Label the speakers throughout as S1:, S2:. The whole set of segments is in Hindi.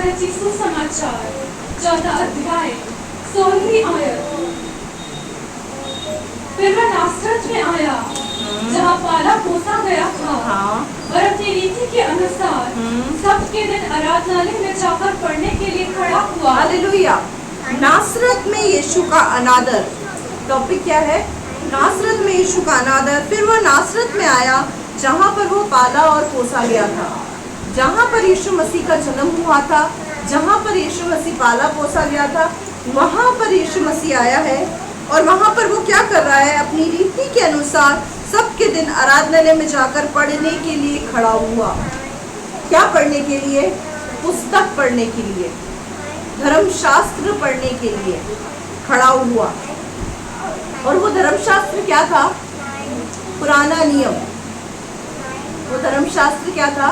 S1: रचित सुसमाचार 14 अध्याय 16वीं आयत। फिर वह नासरत में आया जहाँ पाला पोसा गया था और अपनी रीति के अनुसार सबके दिन आराधनालय में जाकर पढ़ने के लिए खड़ा हुआ।
S2: हालेलुया। नासरत में यीशु का अनादर। टॉपिक क्या है? नासरत में यीशु का अनादर। फिर वह नासरत में आया जहाँ पर वो पाला और पोसा गया था, जहाँ पर यीशु मसीह का जन्म हुआ था, जहाँ पर यीशु मसीह पाला पोसा गया था, वहाँ पर यीशु मसीह आया है। और वहाँ पर वो क्या कर रहा है? अपनी रीति के अनुसार सबके दिन आराधनालय में जाकर पढ़ने के लिए खड़ा हुआ। क्या पढ़ने के लिए? पुस्तक पढ़ने के लिए, धर्मशास्त्र पढ़ने के लिए खड़ा हुआ। और वो धर्मशास्त्र क्या था? पुराना नियम। वो धर्मशास्त्र क्या था?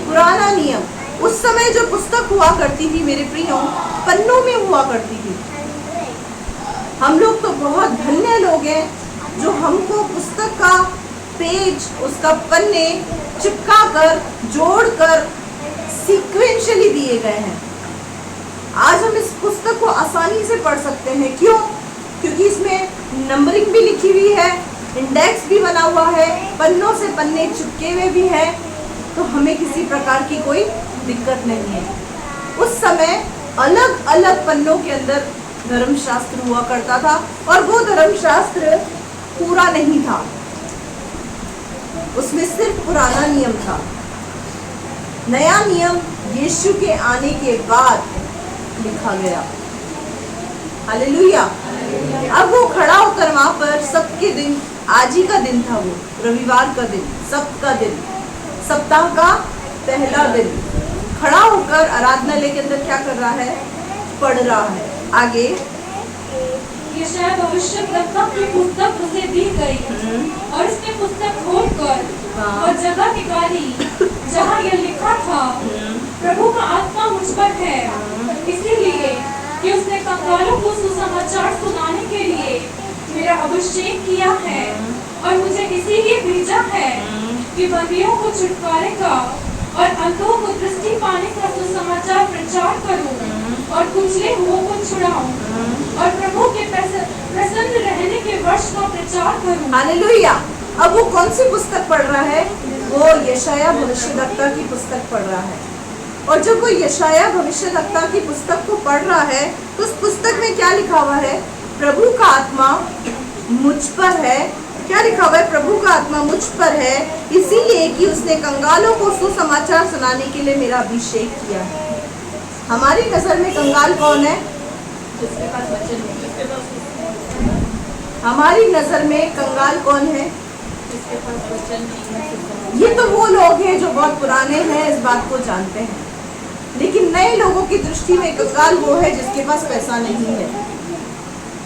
S2: पुराना नियम। उस समय जो पुस्तक हुआ करती थी मेरे प्रियो, पन्नों में हुआ करती थी। हम लोग तो बहुत धन्य लोग हैं जो हमको पुस्तक का पेज, उसका पन्ने चिपका कर, जोड़ कर सीक्वेंशियली दिए गए हैं। आज हम इस पुस्तक को आसानी से पढ़ सकते हैं। क्यों? क्योंकि इसमें नंबरिंग भी लिखी हुई है, इंडेक्स भी बना हुआ है, पन्नों से पन्ने चिपके हुए भी हैं, तो हमें किसी प्रकार की कोई दिक्कत नहीं है। उस समय अलग अलग पन्नों के अंदर धर्मशास्त्र हुआ करता था और वो धर्मशास्त्र पूरा नहीं था, उसमें सिर्फ पुराना नियम था। नया नियम यीशु के आने के बाद लिखा गया। हालेलुया। अब वो खड़ा होकर वहां पर सबके दिन, आज ही का दिन था वो, रविवार का दिन, सप्त का दिन, सप्ताह का पहला दिन, खड़ा होकर आराधनालय के अंदर क्या कर रहा है? पढ़ रहा है। आगे
S1: यशायाह भविष्यद्वक्ता की पुस्तक उसे दी गई और इसने पुस्तक खोलकर और जगह निकाली जहाँ यह लिखा था, प्रभु का आत्मा मुझ पर है, इसीलिए कि उसने कंगालों को सुसमाचार सुनाने के लिए मेरा अभिषेक किया है और मुझे इसीलिए भेजा है कि बंदियों को छुटकारे का और अंधों को दृष्टि पाने का सुसमाचार प्रचार करूं और कुचले हुओं को छुड़ाऊं और प्रभु के प्रसन्न रहने के वर्ष का प्रचार करूं।
S2: हालेलुया। अब वो कौन सी पुस्तक पढ़ रहा है? वो यशायाह भविष्यद्वक्ता की पुस्तक पढ़ रहा है। और जब वो यशायाह भविष्यद्वक्ता की पुस्तक को पढ़ रहा है तो उस पुस्तक में क्या लिखा हुआ है? प्रभु का आत्मा मुझ पर है। क्या लिखा हुआ है? प्रभु का आत्मा मुझ पर है, इसीलिए कि उसने कंगालों को सुसमाचार सुनाने के लिए मेरा अभिषेक किया है। हमारी नजर में कंगाल कौन है? जिसके पास वचन नहीं। हमारी नजर में कंगाल कौन है? जिसके पास वचन नहीं। ये तो वो लोग हैं जो बहुत पुराने हैं, इस बात को जानते हैं। लेकिन नए लोगों की दृष्टि में कंगाल वो है जिसके पास पैसा नहीं है,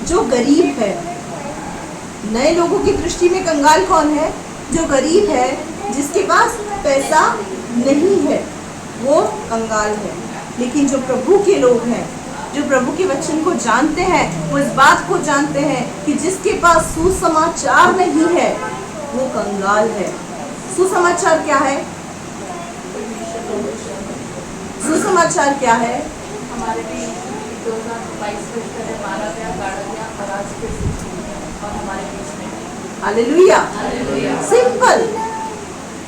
S2: जो गरीब है। नए लोगों की दृष्टि में कंगाल कौन है? जो गरीब है, जिसके पास पैसा नहीं है, वो कंगाल है। लेकिन जो प्रभु के लोग हैं, जो प्रभु के वचन को जानते हैं, वो इस बात को जानते हैं कि जिसके पास सुसमाचार नहीं है वो कंगाल है। सुसमाचार क्या है? सुसमाचार क्या है?
S3: हमारे भी 2022 में इस तरह मारा गया, गाड़ा गया और आज फिर और हमारे बीच में।
S2: हालेलुया।
S3: हालेलुया।
S2: सिंपल।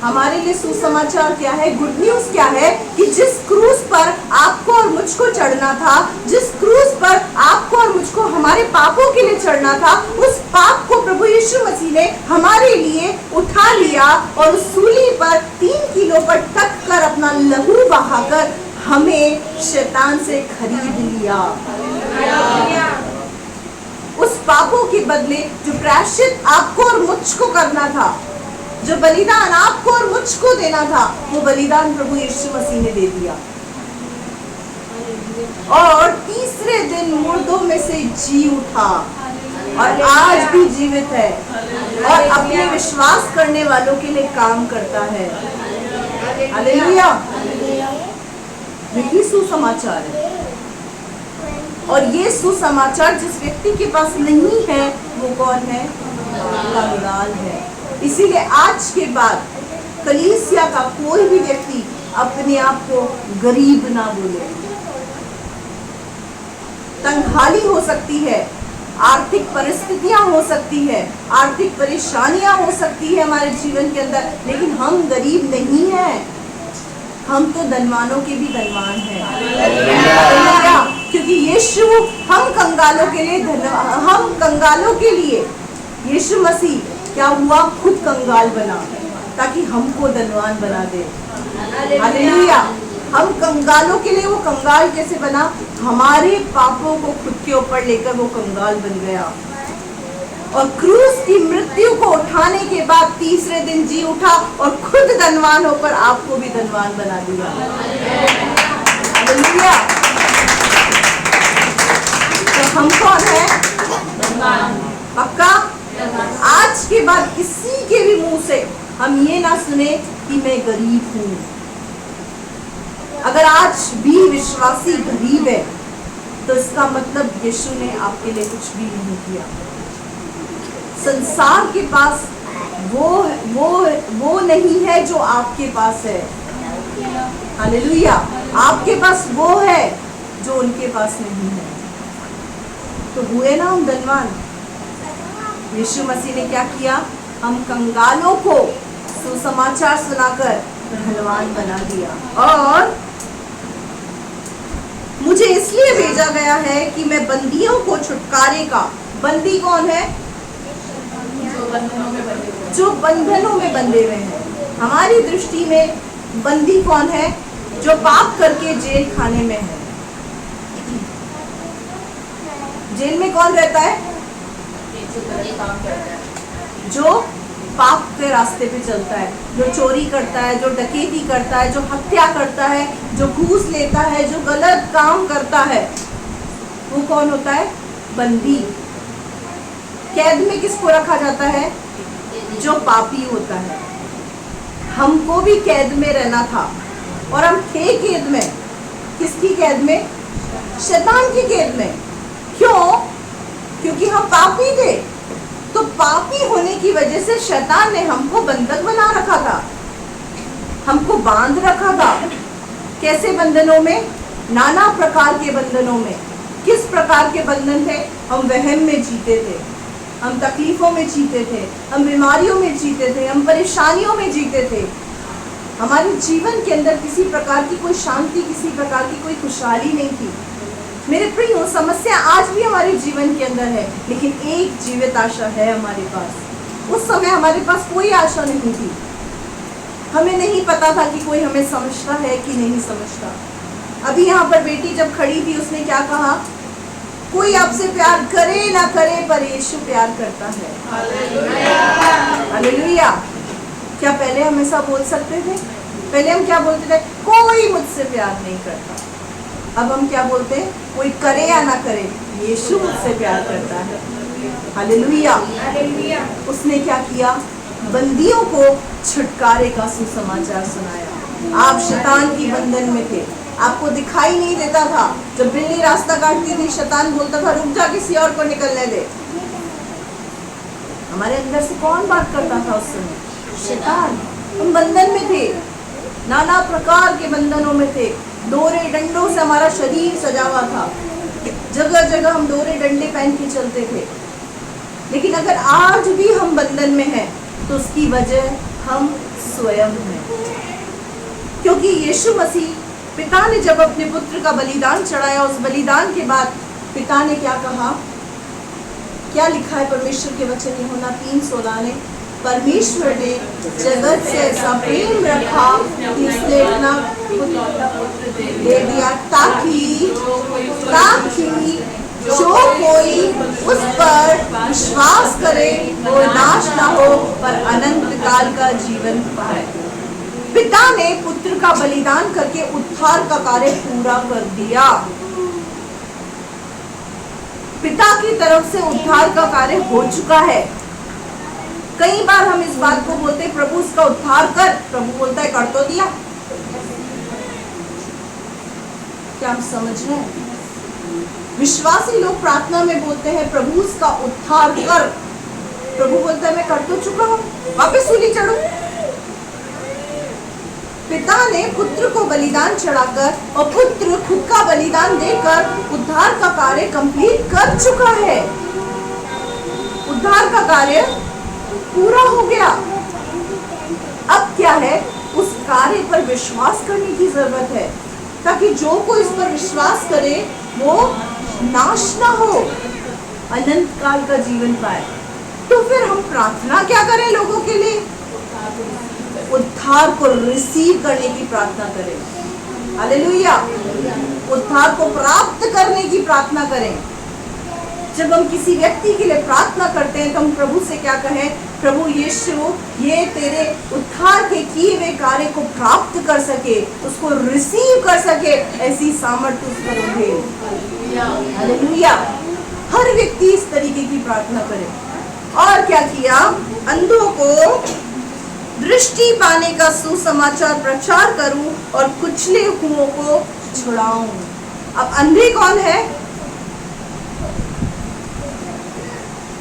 S2: हमारे लिए सुसमाचार क्या है? गुड न्यूज क्या है? कि जिस क्रूस पर आपको और मुझको चढ़ना था, जिस क्रूस पर आपको और मुझको हमारे पापों के लिए चढ़ना था, उस पाप को प्रभु यीशु मसीह ने हमारे लिए उठा लिया और उस सूली पर 3 किलो पर टक कर अपना लहू बहाकर हमें शैतान से खरीद लिया। उस पापों के बदले जो प्रायश्चित आपको और मुझको करना था, जो बलिदान आपको और मुझको देना था, वो बलिदान प्रभु यीशु मसीह ने दे दिया। और तीसरे दिन मुर्दों में से जी उठा और आज भी जीवित है और अपने विश्वास करने वालों के लिए काम करता है। हालेलुया। यही सुसमाचार है। और ये सुसमाचार जिस व्यक्ति के पास नहीं है वो कौन है? कंगाल है। इसीलिए आज के बाद कलीसिया का कोई भी व्यक्ति अपने आप को गरीब ना बोले। तंगहाली हो सकती है, आर्थिक परिस्थितियां हो सकती है, आर्थिक परेशानियां हो सकती है हमारे जीवन के अंदर, लेकिन हम गरीब नहीं हैं। हम तो धनवानों के भी धनवान हैं। हालेलुया। क्योंकि यीशु हम कंगालों के लिए यीशु मसीह क्या हुआ, खुद कंगाल बना ताकि हमको धनवान बना दे। हालेलुया। हम कंगालों के लिए वो कंगाल कैसे बना, हमारे पापों को खुद के ऊपर लेकर वो कंगाल बन गया और क्रूस की मृत्यु को उठाने के बाद तीसरे दिन जी उठा और खुद धनवान होकर आपको भी धनवान बना दिया। हालेलुया। तो हम कौन है? पक्का? आज के बाद किसी के भी मुंह से हम ये ना सुने कि मैं गरीब हूं। अगर आज भी विश्वासी गरीब है तो इसका मतलब यीशु ने आपके लिए कुछ भी नहीं किया। संसार के पास वो नहीं है जो आपके पास है। हालेलुया। आपके पास वो है जो उनके पास नहीं है। तो हुए ना हम धनवान। यीशु मसीह ने क्या किया, हम कंगालों को सुसमाचार सुनाकर धनवान बना दिया। और मुझे इसलिए भेजा गया है कि मैं बंदियों को छुटकारे का, बंदी कौन है? जो बंधनों में बंधे हुए हैं। हमारी दृष्टि में बंदी कौन है? जो पाप करके जेल खाने में है। जेल में कौन रहता है? जो पाप के रास्ते पे चलता है, जो चोरी करता है, जो डकैती करता है, जो हत्या करता है, जो घूस लेता है, जो गलत काम करता है, वो कौन होता है? बंदी। कैद में किसको रखा जाता है? जो पापी होता है। हमको भी कैद में रहना था और हम थे कैद में। किसकी कैद में? शैतान की कैद में। क्यों? क्योंकि हम पापी थे। तो पापी होने की वजह से शैतान ने हमको बंधक बना रखा था, हमको बांध रखा था। कैसे बंधनों में? नाना प्रकार के बंधनों में। किस प्रकार के बंधन थे? हम वहम में जीते थे, हम तकलीफों में जीते थे, हम बीमारियों में जीते थे, हम परेशानियों में जीते थे। हमारे जीवन के अंदर किसी प्रकार की कोई शांति, किसी प्रकार की कोई खुशहाली नहीं थी। मेरे प्रियो, समस्या आज भी हमारे जीवन के अंदर है, लेकिन एक जीवित आशा है हमारे पास। उस समय हमारे पास कोई आशा नहीं थी। हमें नहीं पता था कि कोई हमें समझता है कि नहीं समझता। अभी यहाँ पर बेटी जब खड़ी थी, उसने क्या कहा? कोई आपसे प्यार करे ना करे, पर यीशु प्यार करता है। हालेलुया। क्या पहले हम ऐसा बोल सकते थे? पहले हम क्या बोलते थे? कोई मुझसे प्यार नहीं करता। अब हम क्या बोलते हैं? कोई करे या ना करे, यीशु मुझसे प्यार करता है। हालेलुया। उसने क्या किया? बंदियों को छुटकारे का सुसमाचार सुनाया। आप शैतान की बंधन में थे, आपको दिखाई नहीं देता था। जब बिल्ली रास्ता काटती थी, शैतान बोलता था रुक जा, किसी और को निकलने दे। हमारे अंदर से कौन बात करता था उस समय? शैतान। हम बंधन में थे, नाना प्रकार के बंधनों में थे। डोरे डंडों से हमारा शरीर सजा हुआ था, जगह जगह हम डोरे डंडे पहन के चलते थे। लेकिन अगर आज भी हम बंधन में हैं तो उसकी वजह हम स्वयं हैं। क्योंकि यीशु मसीह, पिता ने जब अपने पुत्र का बलिदान चढ़ाया, उस बलिदान के बाद पिता ने क्या कहा? क्या लिखा है परमेश्वर के वचन यूहन्ना 3:16 ने? परमेश्वर ने जगत से ऐसा प्रेम रखा कि उसने अपना पुत्र दे दिया ताकि जो कोई उस पर विश्वास करे वो नाश ना हो, पर अनंत काल का जीवन पाए। पिता ने पुत्र का बलिदान करके उद्धार का कार्य पूरा कर दिया। पिता की तरफ से उद्धार का कार्य हो चुका है। कई बार हम इस बात को बोलते हैं, प्रभु उसका उद्धार कर। प्रभु बोलता है कर तो दिया। क्या हम समझ रहे हैं? विश्वासी लोग प्रार्थना में बोलते हैं प्रभु उसका उद्धार कर। प्रभु बोलता है मैं कर तो चुका हूं, वापस सूली चढ़ो। पिता ने पुत्र को बलिदान चढ़ाकर और पुत्र खुद का बलिदान देकर उद्धार का कार्य कंप्लीट कर चुका है। उद्धार का कार्य पूरा हो गया। अब क्या है, उस कार्य पर विश्वास करने की जरूरत है, ताकि जो कोई इस पर विश्वास करे वो नाश ना हो, अनंत काल का जीवन पाए। तो फिर हम प्रार्थना क्या करें लोगों के लिए? उद्धार को रिसीव करने की प्रार्थना करें। हालेलुया। उद्धार को प्राप्त करने की प्रार्थना करें। जब हम किसी व्यक्ति के लिए प्रार्थना करते हैं तो हम प्रभु से क्या कहें? प्रभु यीशु, ये तेरे उद्धार के किए हुए कार्य को प्राप्त कर सके, उसको रिसीव कर सके, ऐसी सामर्थ्य उस पर उठे। हालेलुया। हर व्यक्ति इस तरीके की प्रार्थना करे। और क्या किया? अंधों को दृष्टि पाने का सुसमाचार प्रचार करूं और कुचले हुओं को छुड़ाऊं। अब अंधे कौन है?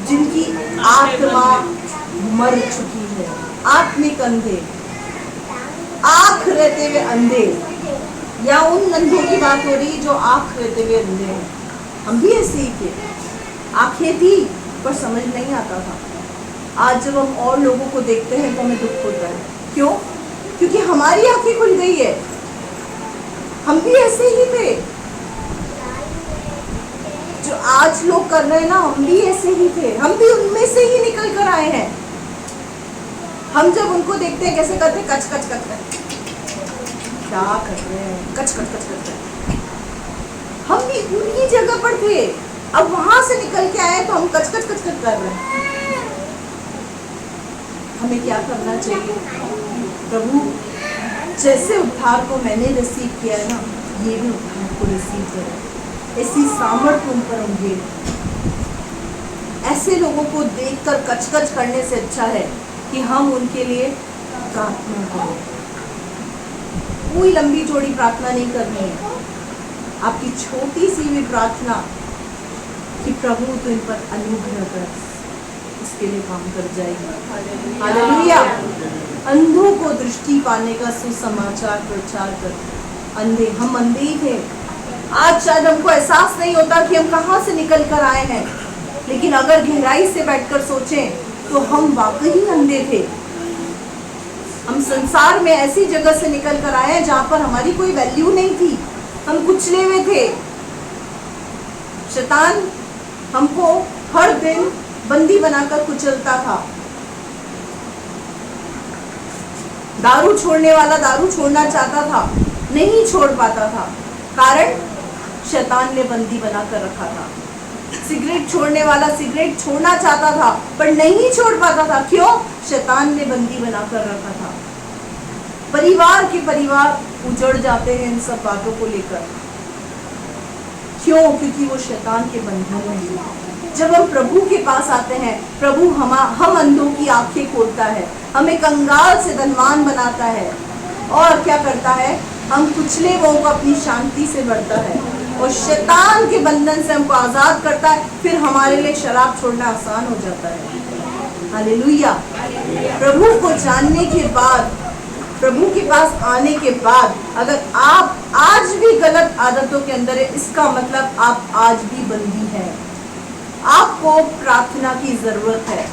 S2: जिनकी आत्मा मर चुकी है, आत्मिक अंधे, आंख रहते हुए अंधे, या उन अंधों की बात हो रही जो आंख रहते हुए अंधे हैं। हम भी ऐसे ही थे, आंखें थी पर समझ नहीं आता था। आज जब हम और लोगों को देखते हैं तो हमें दुख होता है। क्यों? क्योंकि हमारी आंखें खुल गई है। हम भी ऐसे ही थे। जो आज लोग कर रहे हैं ना, हम भी ऐसे ही थे, हम भी उनमें से ही निकल कर आए हैं। हम जब उनको देखते हैं कैसे करते, कच कच कच कच, क्या कर रहे हैं, कच कच कच कच। हम भी उन्हीं जगह पर थे, अब वहां से निकल के आए तो हम कच कच कच कच कर रहे हैं। हमें क्या करना चाहिए? प्रभु, जैसे उद्धार को मैंने रिसीव किया है ना, ये भी उद्धार को रिसीव करें। ऐसी सामर्थ्य उन पर होंगे। ऐसे लोगों को देखकर कचकच करने से अच्छा है कि हम उनके लिए प्रार्थना करें। कोई लंबी चौड़ी प्रार्थना नहीं करनी है। आपकी छोटी सी भी प्रार्थना कि प्रभु तो इन पर अनुग्रह कर, इसके लिए काम कर जाएगी। हालेलुया। अंधों को दृष्टि पाने का सुसमाचार प्रचार कर। अंधे, हम अंधे ही थे। आज शायद हमको एहसास नहीं होता कि हम कहाँ से निकल कर आए हैं, लेकिन अगर गहराई से बैठकर सोचें तो हम वाकई अंधे थे। हम संसार में ऐसी जगह से निकल कर आए हैं जहाँ पर हमारी कोई वैल्यू नहीं थी। हम कुचले हुए थे। शैतान हमको हर दिन बंदी बनाकर कुचलता था। दारू छोड़ने वाला दारू छोड़ना चाहता था, नहीं छोड़ पाता था, कारण शैतान ने बंदी बनाकर रखा था। सिगरेट छोड़ने वाला सिगरेट छोड़ना चाहता था पर नहीं छोड़ पाता था। क्यों? शैतान ने बंदी बनाकर रखा था। परिवार के परिवार उजड़ जाते हैं इन सब बातों को लेकर। क्यों? क्योंकि वो शैतान के बंधन में है। जब हम प्रभु के पास आते हैं, प्रभु हम अंधों की आंखें खोलता है, हमें कंगाल से धनवान बनाता है, और क्या करता है? हम कुचले वो को अपनी शांति से भरता है और शैतान के बंधन से हमको आजाद करता है। फिर हमारे लिए शराब छोड़ना आसान हो जाता है। हालेलुया। प्रभु को जानने के बाद, प्रभु के पास आने के बाद, अगर आप आज भी गलत आदतों के अंदर है, इसका मतलब आप आज भी बंदी हैं। आपको प्रार्थना की जरूरत है।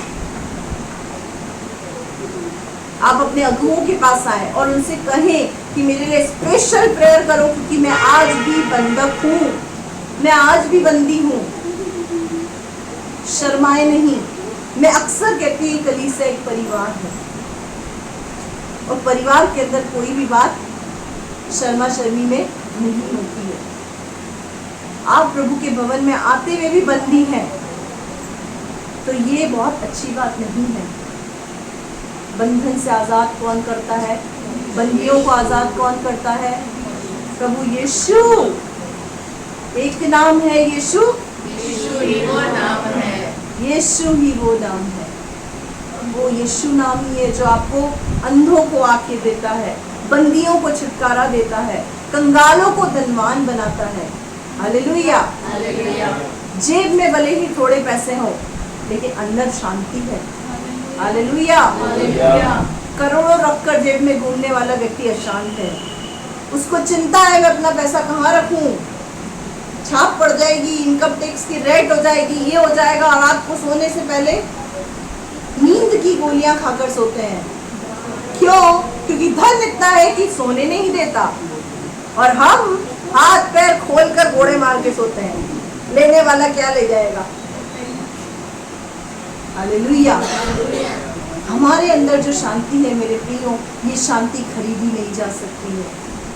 S2: आप अपने अगुओं के पास आए और उनसे कहें कि मेरे लिए स्पेशल प्रेयर करो, क्योंकि मैं आज भी बंधक हूँ, मैं आज भी बंदी हूँ। शर्माए नहीं। मैं अक्सर कहती हूँ कलीसिया एक परिवार है, और परिवार के अंदर कोई भी बात शर्मा शर्मी में नहीं होती है। आप प्रभु के भवन में आते हुए भी बंदी हैं, तो ये बहुत अच्छी बात नहीं है। बंधन से आजाद कौन करता है? बंदियों को आजाद कौन करता है? प्रभु यीशु। एक नाम है यीशु,
S3: यीशु ही वो नाम है।
S2: यीशु ही वो नाम है। वो यीशु नाम ही है जो आपको अंधों को आंखें देता है, बंदियों को छुटकारा देता है, कंगालों को धनवान बनाता है। हालेलुया।
S3: हालेलुया।
S2: जेब में भले ही थोड़े पैसे हों, लेकिन अंदर शांति है। हालेलुया।
S3: हालेलुया।
S2: करोड़ों रखकर जेब में घूमने वाला व्यक्ति अशांत है। उसको चिंता है मैं अपना पैसा कहाँ रखूं, छाप पड़ जाएगी, इनकम टैक्स की रेट हो जाएगी, ये हो जाएगा। और रात को सोने से पहले नींद की गोलियां खाकर सोते हैं। क्यों? क्योंकि धन इतना है कि सोने नहीं देता। और हम हाथ पैर खोलकर घोड़े मार के सोते हैं, लेने वाला क्या ले जाएगा। हालेलुया। हमारे अंदर जो शांति है मेरे प्रियो, ये शांति खरीदी नहीं जा सकती है।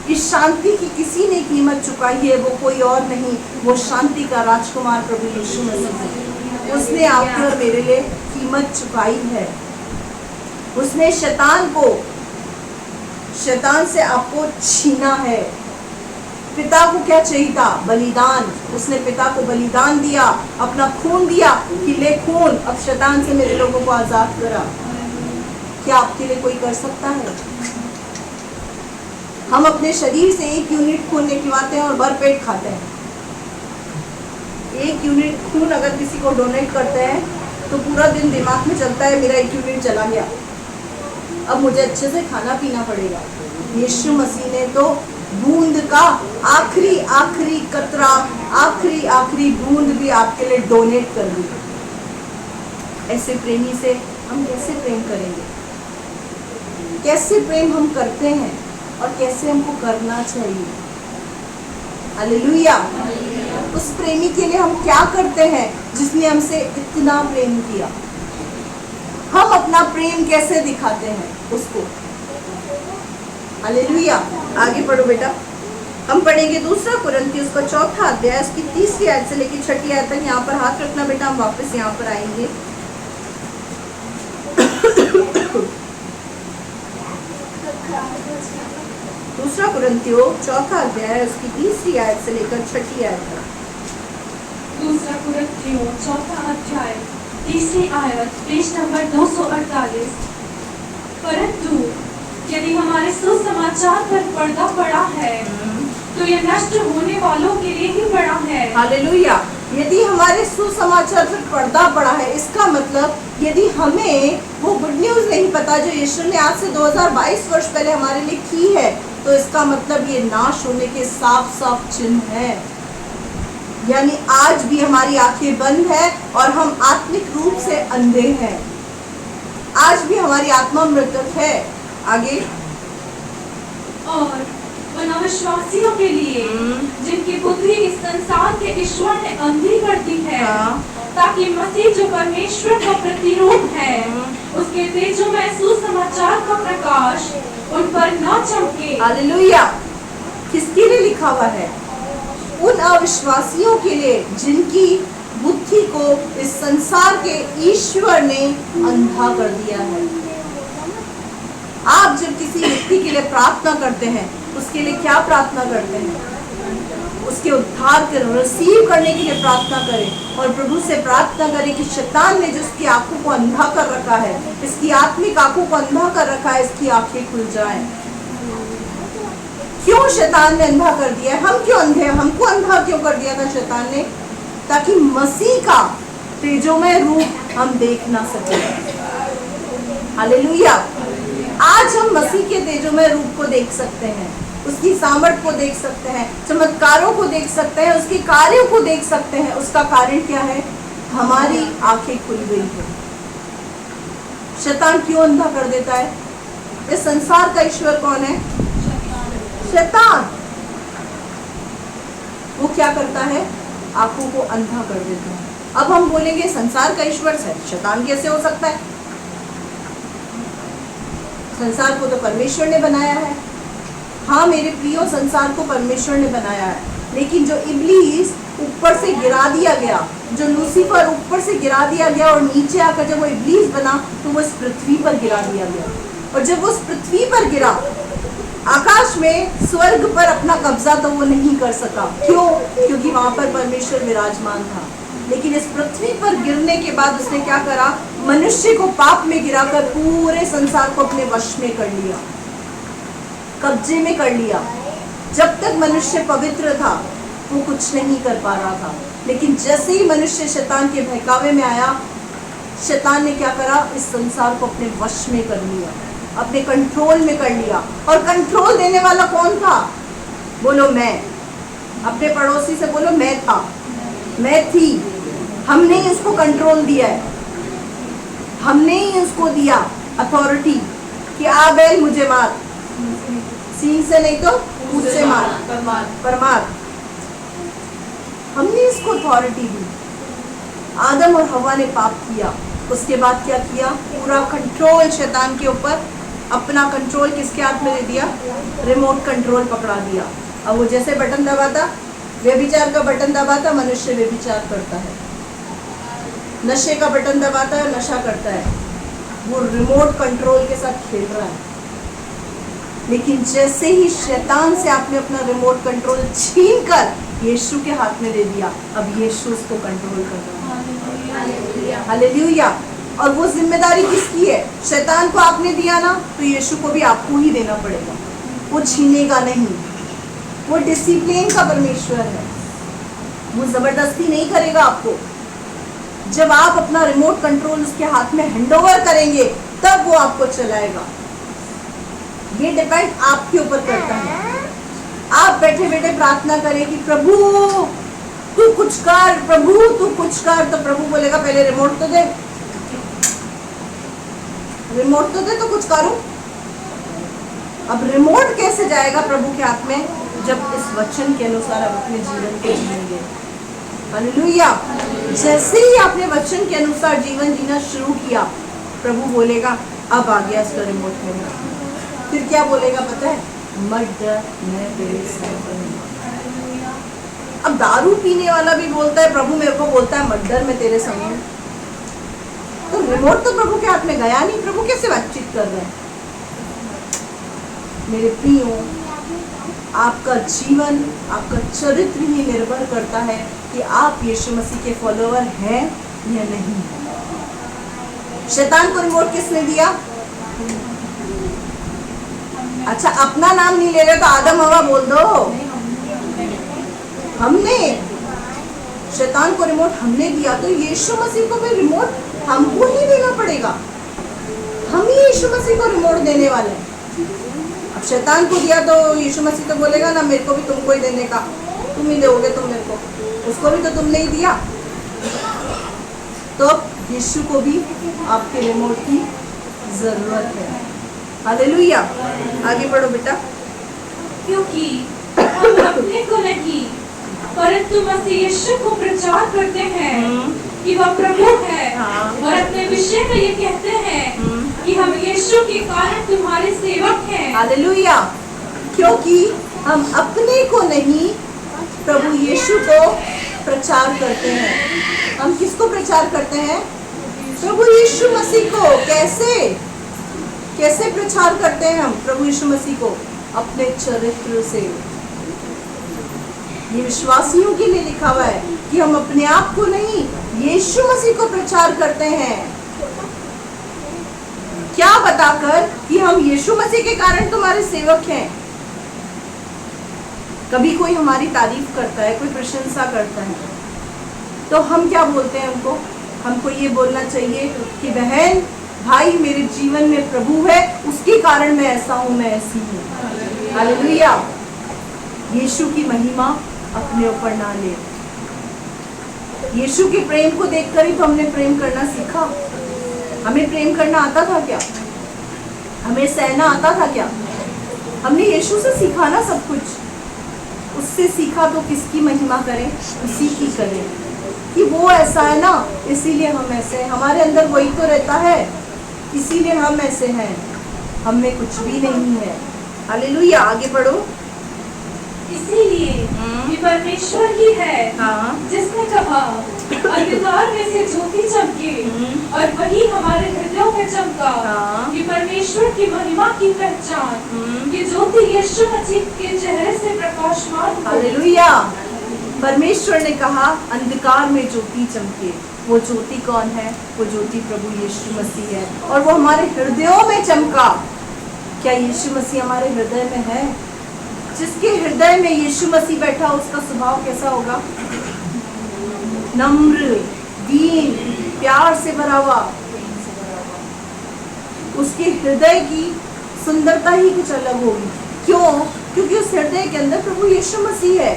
S2: इस शांति की किसी ने कीमत चुकाई है, वो कोई और नहीं, वो शांति का राजकुमार प्रभु यीशु मसीह है। उसने आपके और मेरे लिए कीमत चुकाई है। उसने शैतान से आपको छीना है। पिता को क्या चाहिए था? बलिदान। उसने पिता को बलिदान दिया, अपना खून दिया कि ले खून, अब शैतान से मेरे लोगों को आजाद करा। क्या आपके लिए कोई कर सकता है? हम अपने शरीर से 1 यूनिट खून निकलवाते हैं और भरपेट खाते हैं। 1 यूनिट खून अगर किसी को डोनेट करते हैं तो पूरा दिन दिमाग में चलता है मेरा 1 यूनिट चला गया, अब मुझे अच्छे से खाना पीना पड़ेगा। यीशु मसीह ने तो बूंद का आखिरी कतरा, आखिरी बूंद भी आपके लिए डोनेट कर दी। ऐसे प्रेमी से हम कैसे प्रेम करेंगे? कैसे प्रेम हम करते हैं और कैसे हमको करना चाहिए? हालेलुया। उस प्रेमी के लिए हम क्या करते हैं जिसने हमसे इतना प्रेम किया? हम अपना प्रेम कैसे दिखाते हैं उसको? हालेलुया। आगे पढ़ो बेटा। हम पढ़ेंगे 2 कुरिन्थियों का 4 अध्याय, उसकी 3री आयत से लेकर 6ठी आयत तक। यहाँ पर हाथ रखना बेटा, हम वापस यहाँ पर आएंगे। दूसरा कुरिन्थियों 4 अध्याय, उसकी 3री आयत से लेकर 6ठी आयत तक।
S1: 2 कुरिन्थियों 4 अध्याय 3री आयत, पेज नंबर 248। परंतु यदि हमारे सुसमाचार पर पर्दा पड़ा है तो यह नष्ट होने वालों के लिए ही पड़ा है।
S2: हालेलुया। यदि हमारे सुसमाचार पर पर्दा पड़ा है, इसका मतलब यदि हमें वो गुड न्यूज नहीं पता जो यीशु ने आज से 2022 वर्ष पहले हमारे लिए की है, तो इसका मतलब ये नाश होने के साफ चिन्ह है। यानी आज भी हमारी आंखें बंद है और हम आत्मिक रूप से अंधे हैं। आज भी हमारी आत्मा मृतक है। आगे।
S1: और उन अविश्वासियों के लिए जिनकी बुद्धि इस संसार के ईश्वर ने अंधी कर दी है, ताकि मसीह जो परमेश्वर का प्रतिरूप है, उसके तेजोमय सुसमाचार का प्रकाश उन पर न चमके।
S2: हालेलुया। किसके लिए लिखा हुआ है? उन अविश्वासियों के लिए जिनकी बुद्धि को इस संसार के ईश्वर ने अंधा कर दिया है। आप जब किसी व्यक्ति के लिए प्रार्थना करते हैं, उसके लिए क्या प्रार्थना करते हैं? उसके उद्धार के रिसीव करने के लिए प्रार्थना करें और प्रभु से प्रार्थना करें कि शैतान ने जो उसकी आंखों को अंधा कर रखा है, इसकी आत्मिक आंखों को अंधा कर रखा है, इसकी आंखें खुल जाएं। क्यों शैतान ने अंधा कर दिया है? हम क्यों अंधे हैं? हमको अंधा क्यों कर दिया था शैतान ने? ताकि मसीह का तेजोमय रूप हम देख ना सके। हालेलुया। आज हम मसीह के तेजोमय रूप को देख सकते हैं, उसकी सामर्थ को देख सकते हैं, चमत्कारों को देख सकते हैं, उसके कार्यों को देख सकते हैं। उसका कारण क्या है? हमारी आंखें खुल गई है। शैतान क्यों अंधा कर देता है? इस संसार का ईश्वर कौन है? शैतान। वो क्या करता है? आंखों को अंधा कर देता है। अब हम बोलेंगे संसार का ईश्वर शैतान कैसे हो सकता है? संसार को तो परमेश्वर ने बनाया है। हाँ मेरे प्रियो, संसार को परमेश्वर ने बनाया है, लेकिन जो इब्लीस ऊपर से गिरा दिया गया, जो लूसीफर ऊपर से गिरा दिया गया और नीचे आकर जब वो इब्लीस बना तो वो इस पृथ्वी पर गिरा दिया गया। और जब वो उस पृथ्वी पर गिरा, आकाश में स्वर्ग पर अपना कब्जा तो वो नहीं कर सका। क्यों? क्योंकि वहां पर परमेश्वर विराजमान था। लेकिन इस पृथ्वी पर गिरने के बाद उसने क्या करा? मनुष्य को पाप में गिराकर पूरे संसार को अपने वश में कर लिया, कब्जे में कर लिया। जब तक मनुष्य पवित्र था वो कुछ नहीं कर पा रहा था, लेकिन जैसे ही मनुष्य शैतान के बहकावे में आया, शैतान ने क्या करा? इस संसार को अपने वश में कर लिया। अपने कंट्रोल में कर लिया। और कंट्रोल देने वाला कौन था? बोलो मैं। अपने पड़ोसी से बोलो मैं था, मैं थी। हमने ही उसको कंट्रोल दिया है, हमने ही उसको दिया अथॉरिटी कि आ बैल मुझे मार, सींग से नहीं तो पूंछ से मार, परमार। हमने इसको अथॉरिटी दी। आदम और हवा ने पाप किया, उसके बाद क्या किया? पूरा कंट्रोल शैतान के ऊपर, अपना कंट्रोल किसके हाथ में दे दिया? रिमोट कंट्रोल पकड़ा दिया। अब वो जैसे बटन दबाता, व्यभिचार का बटन दबाता, मनुष्य व्यभिचार करता है। नशे का बटन दबाता है, नशा करता है। वो रिमोट कंट्रोल के साथ खेल रहा है। लेकिन जैसे ही शैतान से आपने अपना रिमोट कंट्रोल छीनकर यीशु के हाथ में दे दिया, अब यीशु उसको कंट्रोल कर रहा है। हालेलुया। और वो जिम्मेदारी किसकी है? शैतान को आपने दिया ना, तो यीशु को भी आपको ही देना पड़ेगा। वो छीनेगा नहीं। वो डिसिप्लिन का परमेश्वर है, वो जबरदस्ती नहीं करेगा आपको। जब आप अपना रिमोट कंट्रोल उसके हाथ में हैंडओवर करेंगे, तब वो आपको चलाएगा। ये डिपेंड आपके ऊपर करता है। आप बैठे बैठे प्रार्थना करें कि प्रभु तू कुछ कर, प्रभु तू कुछ कर, तो प्रभु बोलेगा पहले रिमोट तो दे, रिमोट तो दे तो कुछ करूं। अब रिमोट कैसे जाएगा प्रभु के हाथ में? जब इस वचन के अनुसार आप अपने जीवन को जिएंगे। हालेलुया। जैसे ही आपने वचन के अनुसार जीवन जीना शुरू किया, प्रभु बोलेगा अब आ गया इसका रिमोट मेरा। फिर क्या बोलेगा पता है? मत डर, मैं तेरे साथ हूं। अब दारू पीने वाला भी बोलता है, प्रभु मेरे को बोलता है मत डर, मैं तेरे संग हूं। तो रिमोट तो प्रभु के हाथ में गया नहीं। प्रभु कैसे बातचीत कर रहे हैं? मेरे प्रियो, आपका जीवन, आपका चरित्र ही निर्भर करता है कि आप यीशु मसीह के फॉलोअर हैं या नहीं। शैतान को रिमोट किसने दिया? अच्छा, अपना नाम नहीं ले रहे तो आदम हवा बोल दो। हमने शैतान को रिमोट हमने दिया, तो यीशु मसीह को भी रिमोट हमको ही देना पड़ेगा। हम ही यीशु मसीह को रिमोट देने वाले हैं। अब शैतान को दिया तो यीशु मसीह तो बोलेगा ना मेरे को भी तुमको ही देने का, तुम ही दोगे तुम मेरे को, उसको भी तो तुमने ही दिया। तो यीशु को भी आपके रिमोट की जरूरत है। हालेलुया। आगे बढ़ो बेटा।
S1: क्योंकि हम अपने को नहीं परंतु मसीह यीशु को प्रचार करते हैं कि वह प्रभु है। और अपने विषय में ये कहते हैं कि हम यीशु के कारण तुम्हारे सेवक हैं।
S2: हालेलुया। क्योंकि हम अपने को नहीं, प्रभु यीशु को प्रचार करते हैं। हम किसको प्रचार करते हैं? प्रभु यीशु मसीह को। कैसे प्रचार करते हैं हम प्रभु यीशु मसीह को? अपने चरित्र से। ये विश्वासियों के लिए लिखा हुआ है कि हम अपने आप को नहीं, यीशु मसीह को प्रचार करते हैं। क्या बताकर कि हम यीशु मसीह के कारण तुम्हारे सेवक हैं। कभी कोई हमारी तारीफ करता है, कोई प्रशंसा करता है, तो हम क्या बोलते हैं उनको? हमको ये बोलना चाहिए कि बहन भाई मेरे जीवन में प्रभु है, उसके कारण मैं ऐसा हूं, मैं ऐसी हूं। हालेलुया। यीशु की महिमा अपने ऊपर ना ले। यीशु के प्रेम को देखकर ही तो हमने प्रेम करना सीखा। हमें प्रेम करना आता था क्या? हमें सहना आता था क्या? हमने यीशु से सीखा ना सब कुछ। उससे सीखा तो किसकी महिमा करें? उसी की करें कि वो ऐसा है ना, इसीलिए हम ऐसे हैं। हमारे अंदर वही तो रहता है, इसीलिए हम ऐसे हैं। हमें कुछ भी नहीं है। हालेलुया। आगे बढ़ो।
S1: इसीलिए ये परमेश्वर ही है जिसने कहा अंधकार में से ज्योति चमके, और वही हमारे हृदयों में चमका। ये परमेश्वर की महिमा की पहचान, ये ज्योति यीशु मसीह के चेहरे से प्रकाशमान हो।
S2: हालेलुया। परमेश्वर ने कहा अंधकार में ज्योति चमके। वो ज्योति कौन है? वो ज्योति प्रभु यीशु मसीह है, और वो हमारे हृदयों में चमका। क्या यीशु मसीह हमारे हृदय में है? जिसके हृदय में यीशु मसीह बैठा, उसका स्वभाव कैसा होगा? नम्र, दीन, प्यार से भरा हुआ। उसके हृदय की सुंदरता ही कुछ अलग होगी। क्यों? क्योंकि उस हृदय के अंदर प्रभु यीशु मसीह है।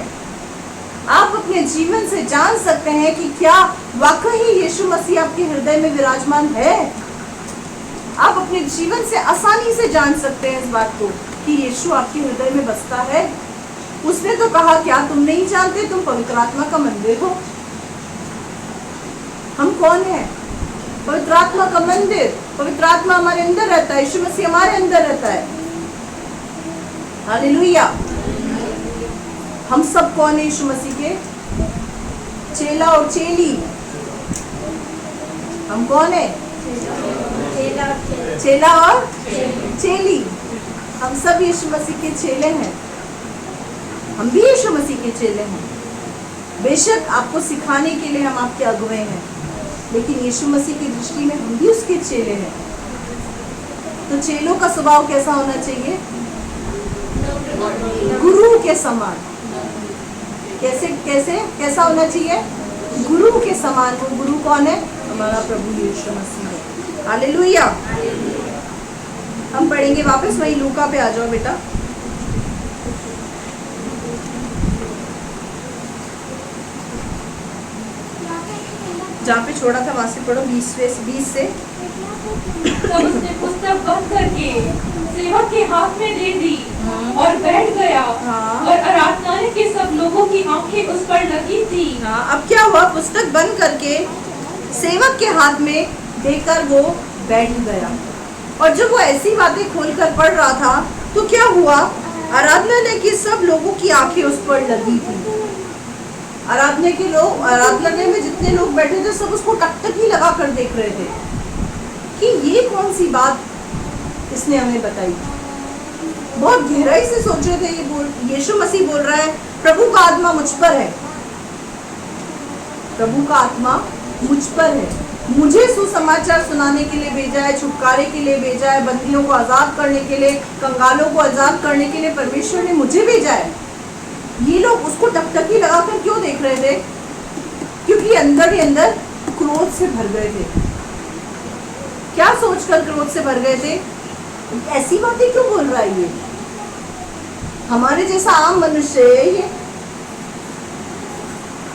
S2: आप अपने जीवन से जान सकते हैं कि क्या वाकई यीशु मसीह आपके हृदय में विराजमान है। आप अपने जीवन से आसानी से जान सकते हैं इस बात को कि यीशु आपके हृदय में बसता है। उसने तो कहा, क्या तुम नहीं जानते तुम पवित्र आत्मा का मंदिर हो? हम कौन है? पवित्र आत्मा का मंदिर। पवित्र आत्मा हमारे अंदर रहता है, यीशु मसीह हमारे अंदर रहता है। हालेलुया। हम सब कौन है? यीशु मसीह के चेला और चेली। हम कौन है? चेला और चेली। हम सब यीशु मसीह के चेले हैं। हम भी यीशु मसीह के चेले हैं। बेशक आपको सिखाने के लिए हम आपके अगुवे हैं, लेकिन यीशु मसीह की दृष्टि में हम भी उसके चेले हैं। तो चेलों का स्वभाव कैसा होना चाहिए? गुरु के समान। कैसा होना चाहिए? गुरु के समान। वो गुरु कौन है? हमारा प्रभु यीशु मसीह है। हालेलुया। हम पढ़ेंगे वापस वही लूका पे आ जाओ बेटा। जहाँ पे छोड़ा था वहां से पढ़ो, 20 से।
S1: तब उसने पुस्तक बंद करके सेवक के हाथ में दे दी और बैठ गया। और आराधनालय के सब लोगों की आंखें उस पर लगी थी।
S2: अब क्या हुआ? पुस्तक बंद करके सेवक के हाथ में देकर वो बैठ गया। और जब वो ऐसी बातें खोलकर पढ़ रहा था तो क्या हुआ? आराधनालय के सब लोगों की आंखें उस पर लगी थी। आराधनालय में जितने लोग बैठे थे सब उसको टकटकी लगा कर देख रहे थे कि ये कौन सी बात इसने हमें बताई। बहुत गहराई से सोच रहे थे। यीशु मसीह बोल रहा है, प्रभु का आत्मा मुझ पर है। प्रभु का आत्मा मुझ पर है। मुझे सुसमाचार सुनाने के लिए भेजा है, छुटकारे के लिए भेजा है, बंदियों को आजाद करने के लिए, कंगालों को आजाद करने के लिए परमेश्वर ने मुझे भेजा है। ये लोग उसको टकटकी लगाकर क्यों देख रहे थे? क्योंकि अंदर ही अंदर क्रोध से भर गए थे। क्या सोचकर क्रोध से भर गए थे? ऐसी बातें क्यों बोल रहा है ये? हमारे जैसा आम मनुष्य है ये।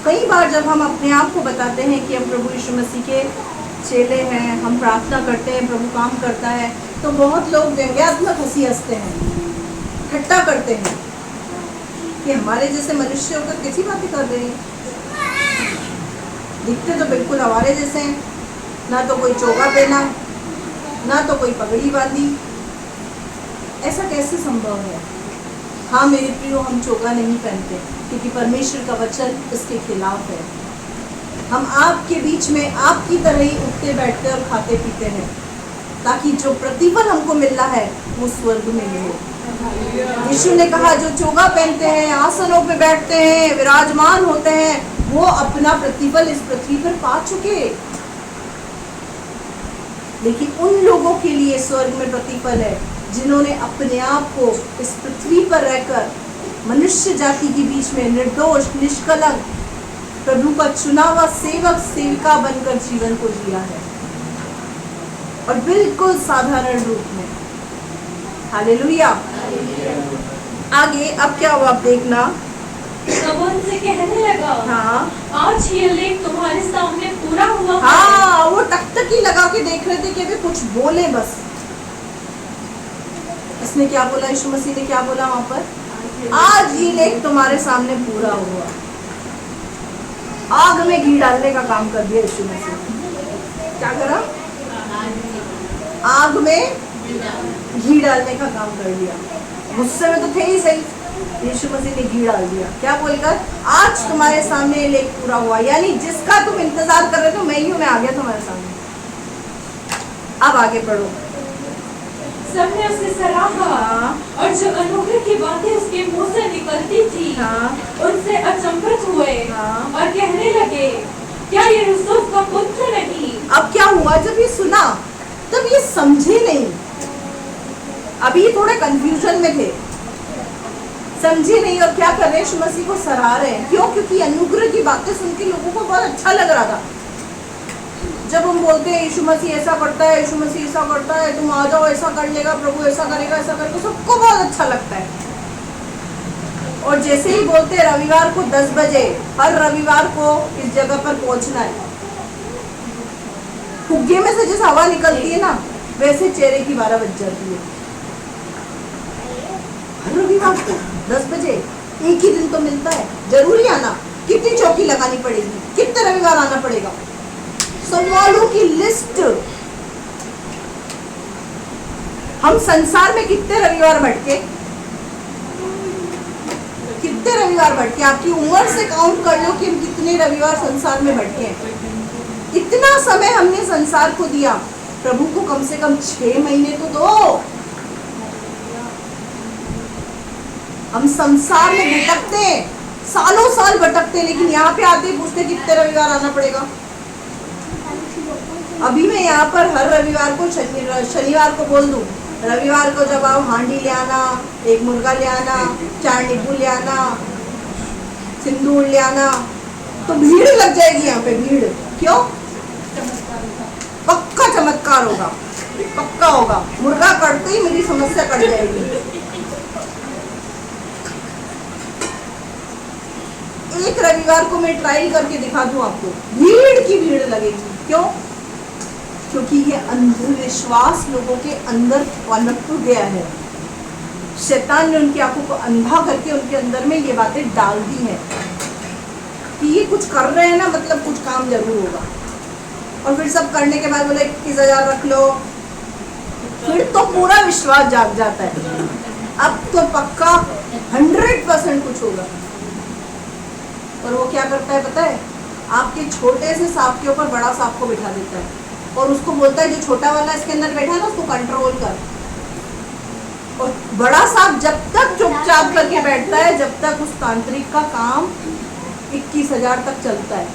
S2: कई बार जब हम अपने आप को बताते हैं कि हम प्रभु यीशु मसीह के चेले हैं, हम प्रार्थना करते हैं, प्रभु काम करता है, तो बहुत लोग व्यंग्यात्मक हंसी हंसते हैं, ठट्टा करते हैं कि हमारे जैसे मनुष्य होकर कैसी बातें कर रहे हैं। दिखते तो बिल्कुल हमारे जैसे हैं, ना तो कोई चोगा पहना, ना तो कोई पगड़ी बांधी। ऐसा कैसे संभव है? हाँ मेरे प्रियो, हम चोगा नहीं पहनते क्योंकि परमेश्वर का वचन इसके खिलाफ है। हम आपके बीच में आपकी तरह ही उठते बैठते और खाते पीते हैं, ताकि जो प्रतिफल हमको मिल रहा है वो स्वर्ग में मिले। यीशु ने कहा, जो चोगा पहनते हैं, आसनों पे बैठते हैं, विराजमान होते हैं, वो अपना प्रतिफल इस पृथ्वी पर पा चुके। लेकिन उन लोगों के लिए स्वर्ग में प्रतिफल है जिन्होंने अपने आप को इस पृथ्वी पर रहकर मनुष्य जाति के बीच में निर्दोष, निष्कलंक, प्रभु का चुना हुआ सेवक, सेविका बनकर जीवन को जिया है, और बिल्कुल साधारण रूप में। हालेलुया। आगे अब क्या हुआ, आप देखना।
S1: तब उनसे कहने लगा,
S2: हाँ,
S1: आज ये लेख तुम्हारे सामने पूरा हुआ।
S2: हाँ, वो टकटकी लगा के देख रहे थे कि अभी कुछ बोले बस। इसने क्या बोला? यीशु मसीह ने क्या बोला वहां पर? आज ये लेख तुम्हारे सामने पूरा हुआ। आग में घी डालने का काम कर दिया यीशु मसीह। क्या करा? आग में घी डालने का काम कर दिया। गुस्से में तो थे ही सही, यीशु मसीह ने घी डाल दिया। क्या बोलकर? आज तुम्हारे सामने ये लेख पूरा हुआ। यानी जिसका तुम इंतजार कर रहे थे मैं ही हूं, मैं आ गया तुम्हारे सामने। अब आगे पढ़ो।
S1: सबने उसे सराहा, और जो अनुग्रह की बातें उसके मुंह से निकलती थी, उनसे अचंभित हुए, और कहने लगे, क्या ये यूसुफ का पुत्र नहीं? अब क्या हुआ? जब ये सुना तब ये समझे नहीं। अभी थोड़े कंफ्यूजन में थे, समझे नहीं, और क्या कर रहे हैं? यीशु मसीह को सराह रहे हैं। क्यों? क्योंकि अनुग्रह की बातें सुन के लोगों को बहुत अच्छा लग रहा था।
S2: जब हम बोलते हैं यीशु मसीह ऐसा करता है, यीशु मसीह ऐसा करता है, तुम आ जाओ, ऐसा कर लेगा प्रभु, ऐसा करेगा, ऐसा करेगा, सबको बहुत अच्छा लगता है। और जैसे ही बोलते हैं रविवार को 10 बजे, हर रविवार को इस जगह पर पहुंचना है, फुग्गे में से जैसे हवा निकलती है ना, वैसे चेहरे की 12 बज जाती है। हर रविवार को 10 बजे, एक ही दिन तो मिलता है, जरूरी आना। कितनी चौकी लगानी पड़ेगी, कितने रविवार आना पड़ेगा, सवालों की लिस्ट। हम संसार में कितने रविवार भटके, कितने रविवार भटके, आपकी उम्र से काउंट कर लो कि हम कितने रविवार संसार में भटके हैं। इतना समय हमने संसार को दिया, प्रभु को कम से कम 6 महीने तो दो। हम संसार में भटकते हैं, सालों साल भटकते हैं, लेकिन यहाँ पे आते पूछते कितने रविवार आना पड़ेगा। अभी मैं यहाँ पर हर रविवार को शनिवार को बोल दूं, रविवार को जब आओ हांडी ले आना, एक मुर्गा ले आना, 4 नींबू ले आना, सिंदूर ले आना, तो भीड़ लग जाएगी यहाँ पे, भीड़। क्यों? पक्का चमत्कार होगा, पक्का होगा। मुर्गा कटते ही मेरी समस्या कट जाएगी। एक रविवार को मैं ट्राई करके दिखा दूं आपको, भीड़ की भीड़ लगेगी। क्यों? क्योंकि ये अंधविश्वास लोगों के अंदर पनप गया है। शैतान ने उनकी आंखों को अंधा करके उनके अंदर में ये बातें डाल दी हैं कि ये कुछ कर रहे हैं ना, मतलब कुछ काम जरूर होगा। और फिर सब करने के बाद बोले 21,000 रख लो, फिर तो पूरा विश्वास जाग जाता है, अब तो पक्का 100% कुछ होगा। और वो क्या करता है पता है? आपके छोटे से सांप के ऊपर बड़ा सांप को बिठा देता है और उसको बोलता है जो छोटा वाला इसके अंदर बैठा है ना, उसको कंट्रोल कर। और बड़ा सांप जब तक चुपचाप करके बैठता है, जब तक उस तांत्रिक का काम 21,000 तक चलता है।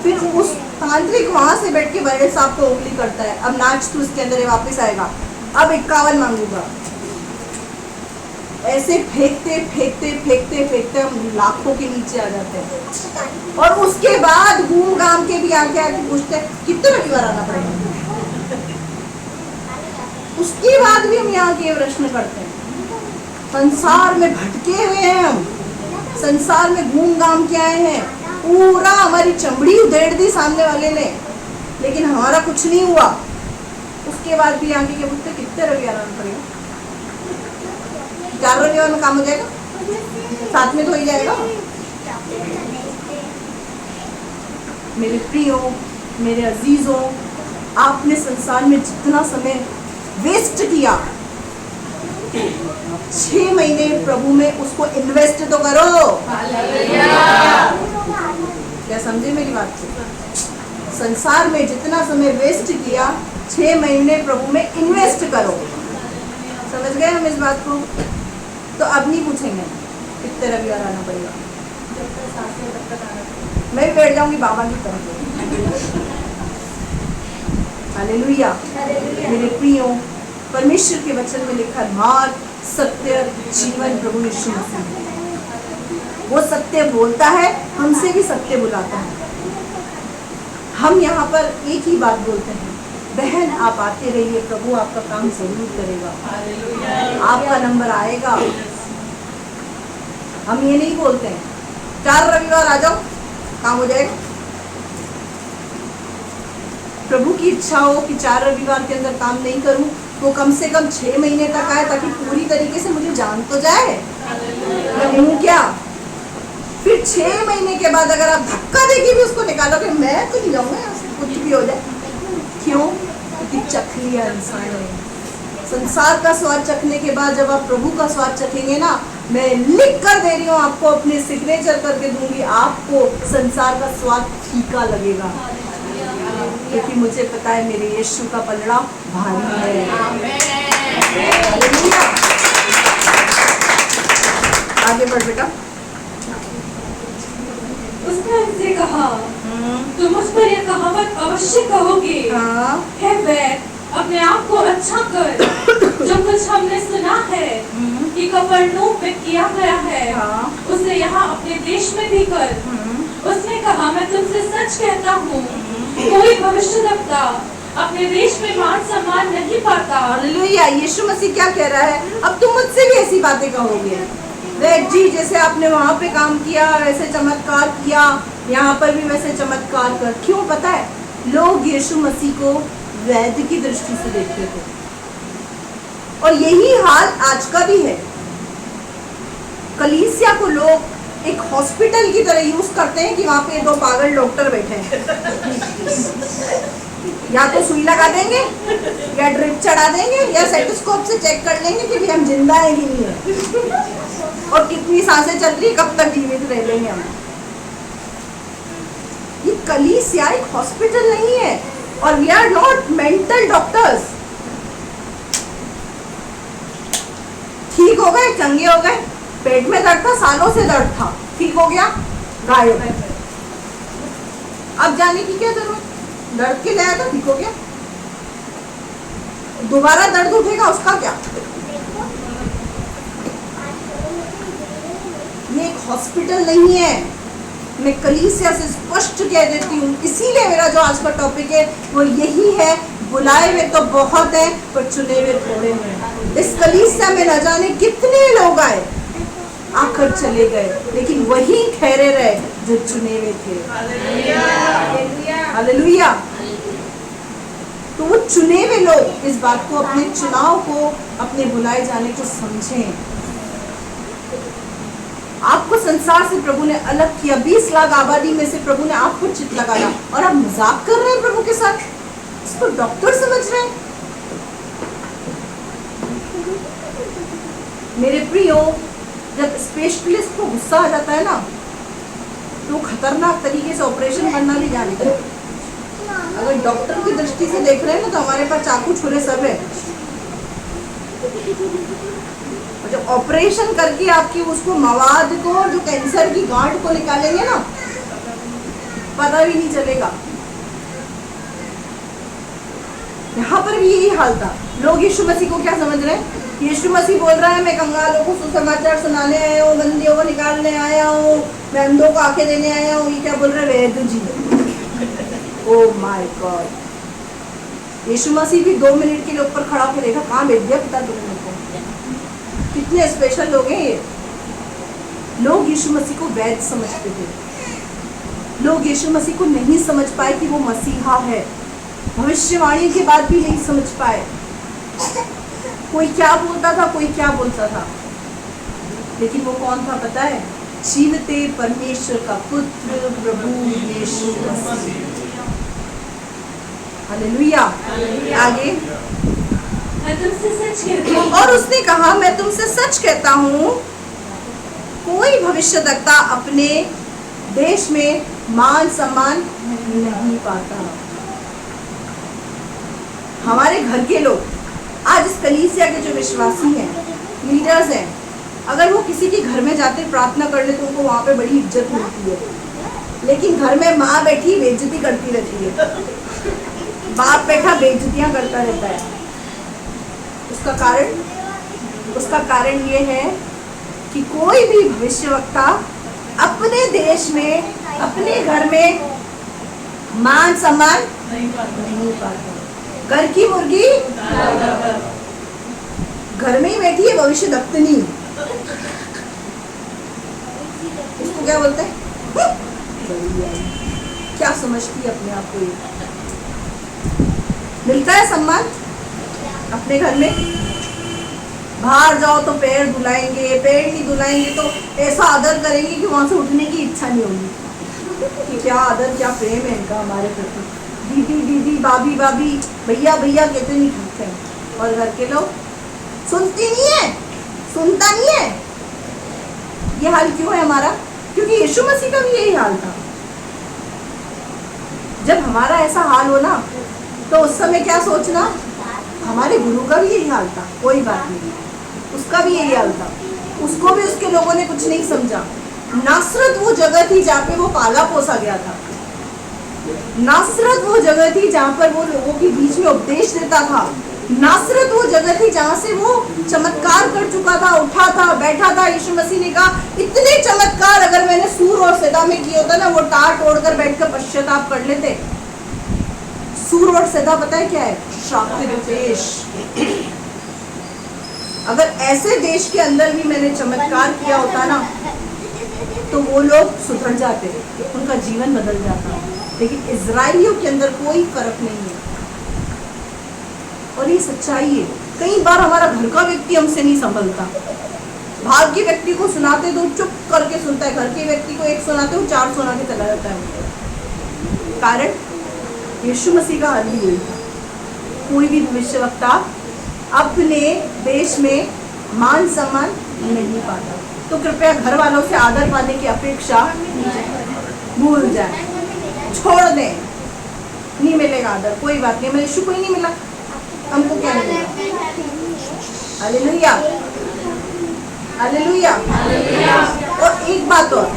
S2: फिर उस तांत्रिक वहां से बैठ के बड़े सांप को उंगली करता है, अब नाच तू इसके अंदर वापस आएगा, अब 51 मांगूंगा। ऐसे फेंकते फेंकते फेंकते फेंकते हम लाखों के नीचे आ जाते हैं। और उसके बाद घूम घाम के भी आके आके पूछते हैं कितने रविवार आना पड़ेगा। उसके बाद भी हम यहाँ के प्रश्न करते हैं। संसार में भटके हुए हैं हम, संसार में घूम घाम के आए हैं, पूरा हमारी चमड़ी उधेड़ दी सामने वाले ने, लेकिन हमारा कुछ नहीं हुआ। उसके बाद भी आगे के पूछते कितने रविवार आना पड़ेगा। 4 रविवार में काम हो जाएगा, साथ में तो ही जाएगा। मेरे प्रियो, मेरे अजीजों, आपने संसार में जितना समय वेस्ट किया, 6 महीने प्रभु में उसको इन्वेस्ट तो करो। क्या समझे मेरी बात से? संसार में जितना समय वेस्ट किया, 6 महीने प्रभु में इन्वेस्ट करो। समझ गए हम इस बात को? तो अब नहीं पूछेंगे कितने रविवार आना पड़ेगा, मैं भी बैठ जाऊंगी बाबा की तरफ। हालेलुया। मेरे प्रियो, परमेश्वर के वचन में लिखा मार्ग, सत्य, जीवन प्रभु यीशु मसीह। वो सत्य बोलता है, हमसे भी सत्य बुलाता है। हम यहाँ पर एक ही बात बोलते हैं, बहन आप आते रहिए, प्रभु आपका काम जरूर करेगा, आपका नंबर आएगा। हम ये नहीं बोलते हैं 4 रविवार आ जाओ काम हो जाएगा। प्रभु की इच्छा हो कि 4 रविवार के अंदर काम नहीं करूं, तो कम से कम 6 महीने तक आए, ताकि पूरी तरीके से मुझे जान तो जाए मैं हूँ क्या। फिर 6 महीने के बाद अगर आप धक्का देके भी उसको निकालोगे, मैं तो नहीं जाऊंगा, कुछ भी हो जाए। क्यों? क्योंकि चख लिया इंसान ने। संसार का स्वाद चखने के बाद जब आप प्रभु का स्वाद चखेंगे ना, मैं लिख कर दे रही हूँ आपको, अपने सिग्नेचर करके दूंगी, आपको संसार का स्वाद फीका लगेगा, क्योंकि मुझे पता है मेरे यीशु का पलड़ा भारी है। आगे बढ़ बेटा।
S1: उसने उनसे कहा, तुम मुझ पर यह कहावत अवश्य कहोगे, हे वैद, अपने आप को अच्छा कर। जो कुछ हमने सुना है कि कफरनहूम में किया गया है, उसे यहाँ अपने देश में भी कर। उसने कहा, मैं तुमसे सच कहता हूँ कोई भविष्यद्वक्ता अपने देश में मान सम्मान नहीं पाता।
S2: हालेलुया। यीशु मसीह क्या कह रहा है, अब तुम मुझसे भी ऐसी बातें कहोगे। देख जी, जैसे आपने वहां पे काम किया वैसे चमत्कार किया, यहाँ पर भी वैसे चमत्कार कर। क्यों पता है, लोग यीशु मसीह को वैद्य की दृष्टि से देखते थे, और यही हाल आज का भी है। कलीसिया को लोग एक हॉस्पिटल की तरह यूज करते हैं कि वहां पे 2 पागल डॉक्टर बैठे हैं। या तो सुई लगा देंगे, या ड्रिप चढ़ा देंगे, या स्टेथोस्कोप से चेक कर लेंगे कि भी हम जिंदा है कि नहीं है, और कितनी सांसें चल रही, कब तक जीवित रह लेंगे हम। ये कलीसिया एक हॉस्पिटल नहीं है, और we are not mental doctors. ठीक हो गए, चंगे हो गए, पेट में दर्द था, सालों से दर्द था, ठीक हो गया, गायब। अब जाने की क्या जरूरत, दर्द के लिए आया था, ठीक हो गया, दोबारा दर्द उठेगा, उसका क्या। ये एक हॉस्पिटल नहीं है। मैं कलीसिया से स्पष्ट कह देती हूँ, इसीलिए मेरा जो आज का टॉपिक है वो यही है, बुलाए हुए तो बहुत है पर चुने हुए थोड़े हैं। इस कलीसिया में न जाने कितने लोग आए, आकर चले गए, लेकिन वही ठहरे रहे जो चुने हुए थे। हालेलुया। तो वो चुने हुए लोग इस बात को, अपने चुनाव को, अपने बुलाए जाने को समझें। आपको संसार से प्रभु ने अलग किया, 20 लाख आबादी में से प्रभु ने आपको चित लगाया, और आप मजाक कर रहे हैं प्रभु के साथ, इसको डॉक्टर समझ रहे हैं। मेरे प्रियो, जब स्पेशलिस्ट को गुस्सा आ जाता है ना, तो खतरनाक तरीके से ऑपरेशन करना भी जानते हैं। अगर डॉक्टर की दृष्टि से देख रहे हैं ना, तो हमारे पास चाकू छुरे सब है, और जब ऑपरेशन करके आपकी उसको मवाद को, जो कैंसर की गांठ को निकालेंगे ना, पता भी नहीं चलेगा। यहाँ पर भी यही हाल था। लोग यीशु मसीह को क्या समझ रहे हैं, यीशु मसीह बोल रहा है मैं कंगालों को सुसमाचार सुनाने आया हूँ, बंदियों को निकालने आया हूँ, मैं अंधों को आंखें देने आया हूँ। ये क्या बोल रहे हैं, वेद जी। Oh my God. यीशु मसीह भी 2 मिनट के लिए ऊपर खड़ा होकर देखा, कहाँ भेज दिया पिता तुमने को। कितने स्पेशल लोग हैं ये। लोग यीशु मसीह को वैद समझते थे, लोग यीशु मसीह को नहीं समझ पाए कि वो मसीहा है। भविष्यवाणी के बाद भी नहीं समझ पाए। कोई क्या बोलता था, कोई क्या बोलता था, लेकिन वो कौन था पता है, जीवते परमेश्वर का पुत्र प्रभु यीशु मसीह। हालेलुया। आगे,
S1: मैं तुमसे सच कहती हूँ,
S2: और उसने कहा मैं तुमसे सच कहता हूँ, कोई भविष्यद्वक्ता अपने देश में मान सम्मान नहीं पाता। हमारे घर के लोग, आज इस कलीसिया के जो विश्वासी हैं, लीडर्स हैं, अगर वो किसी के घर में जाते प्रार्थना करने तो उनको वहाँ पे बड़ी इज्जत मिलती है, लेकिन घर में माँ बैठी बेइज्जती करती रहती है, बाप बैठा बेइज्जतियाँ करता रहता है। उसका कारण ये है कि कोई भी भविष्यवक्ता अपने देश में, अपने घर में मान सम्मान नहीं पाता। घर की मुर्गी घर में ही बैठी है, भविष्यद्वक्तनी, उसको क्या बोलते हैं, क्या समझती है अपने आप को। ये मिलता है सम्मान अपने घर में। बाहर जाओ तो पैर धुलाएंगे, पैर नहीं धुलाएंगे तो ऐसा आदर करेंगे कि वहां से उठने की इच्छा नहीं होगी। कि क्या आदर, क्या प्रेम है इनका हमारे प्रति। दीदी दीदी, भाभी भाभी, भैया भैया कहते नहीं खाते हैं। और घर के लोग सुनती नहीं है, सुनता नहीं है। ये हाल क्यों है हमारा? क्योंकि यीशु मसीह का भी यही हाल था। जब हमारा ऐसा हाल हो ना, तो उस समय क्या सोचना, हमारे गुरु का भी यही हाल था, कोई बात नहीं, उसका भी यही हाल था, उसको भी उसके लोगों ने कुछ नहीं समझा। नासरत वो जगह थी जहाँ पे वो पाला पोसा गया था। नासरत वो जगह थी जहाँ पर वो लोगों के बीच में उपदेश देता था। नासरत वो जगह थी जहाँ से वो चमत्कार कर चुका था, उठा था, बैठा था। यीशु मसीह ने कहा, इतने चमत्कार अगर मैंने सूर और सैदा में किए होता ना, वो टाट ओढ़कर बैठकर पश्चाताप कर लेते। सूर और सदा पता है क्या है? शातिर देश। अगर ऐसे देश के अंदर भी मैंने चमत्कार किया होता ना, तो वो लोग सुधर जाते, उनका जीवन बदल जाता। लेकिन इजराइलियों के अंदर कोई फर्क नहीं है, और ये सच्चाई है। कई बार हमारा घर का व्यक्ति हमसे नहीं संभलता। भाग के व्यक्ति को सुनाते तो चुप करके सुनता है, घर के व्यक्ति को एक सुनाते हो 4 सुना के चला जाता है। कारण यीशु मसीह का हाल ही यही था। कोई भी भविष्यवक्ता अपने देश में मान सम्मान नहीं पाता। तो कृपया घर वालों से आदर पाने की अपेक्षा भूल जाए, छोड़ दें। नहीं मिलेगा आदर, कोई बात नहीं, हमें यीशु को ही नहीं मिला, हमको क्या मिलेगा? Hallelujah, hallelujah. और एक बात और,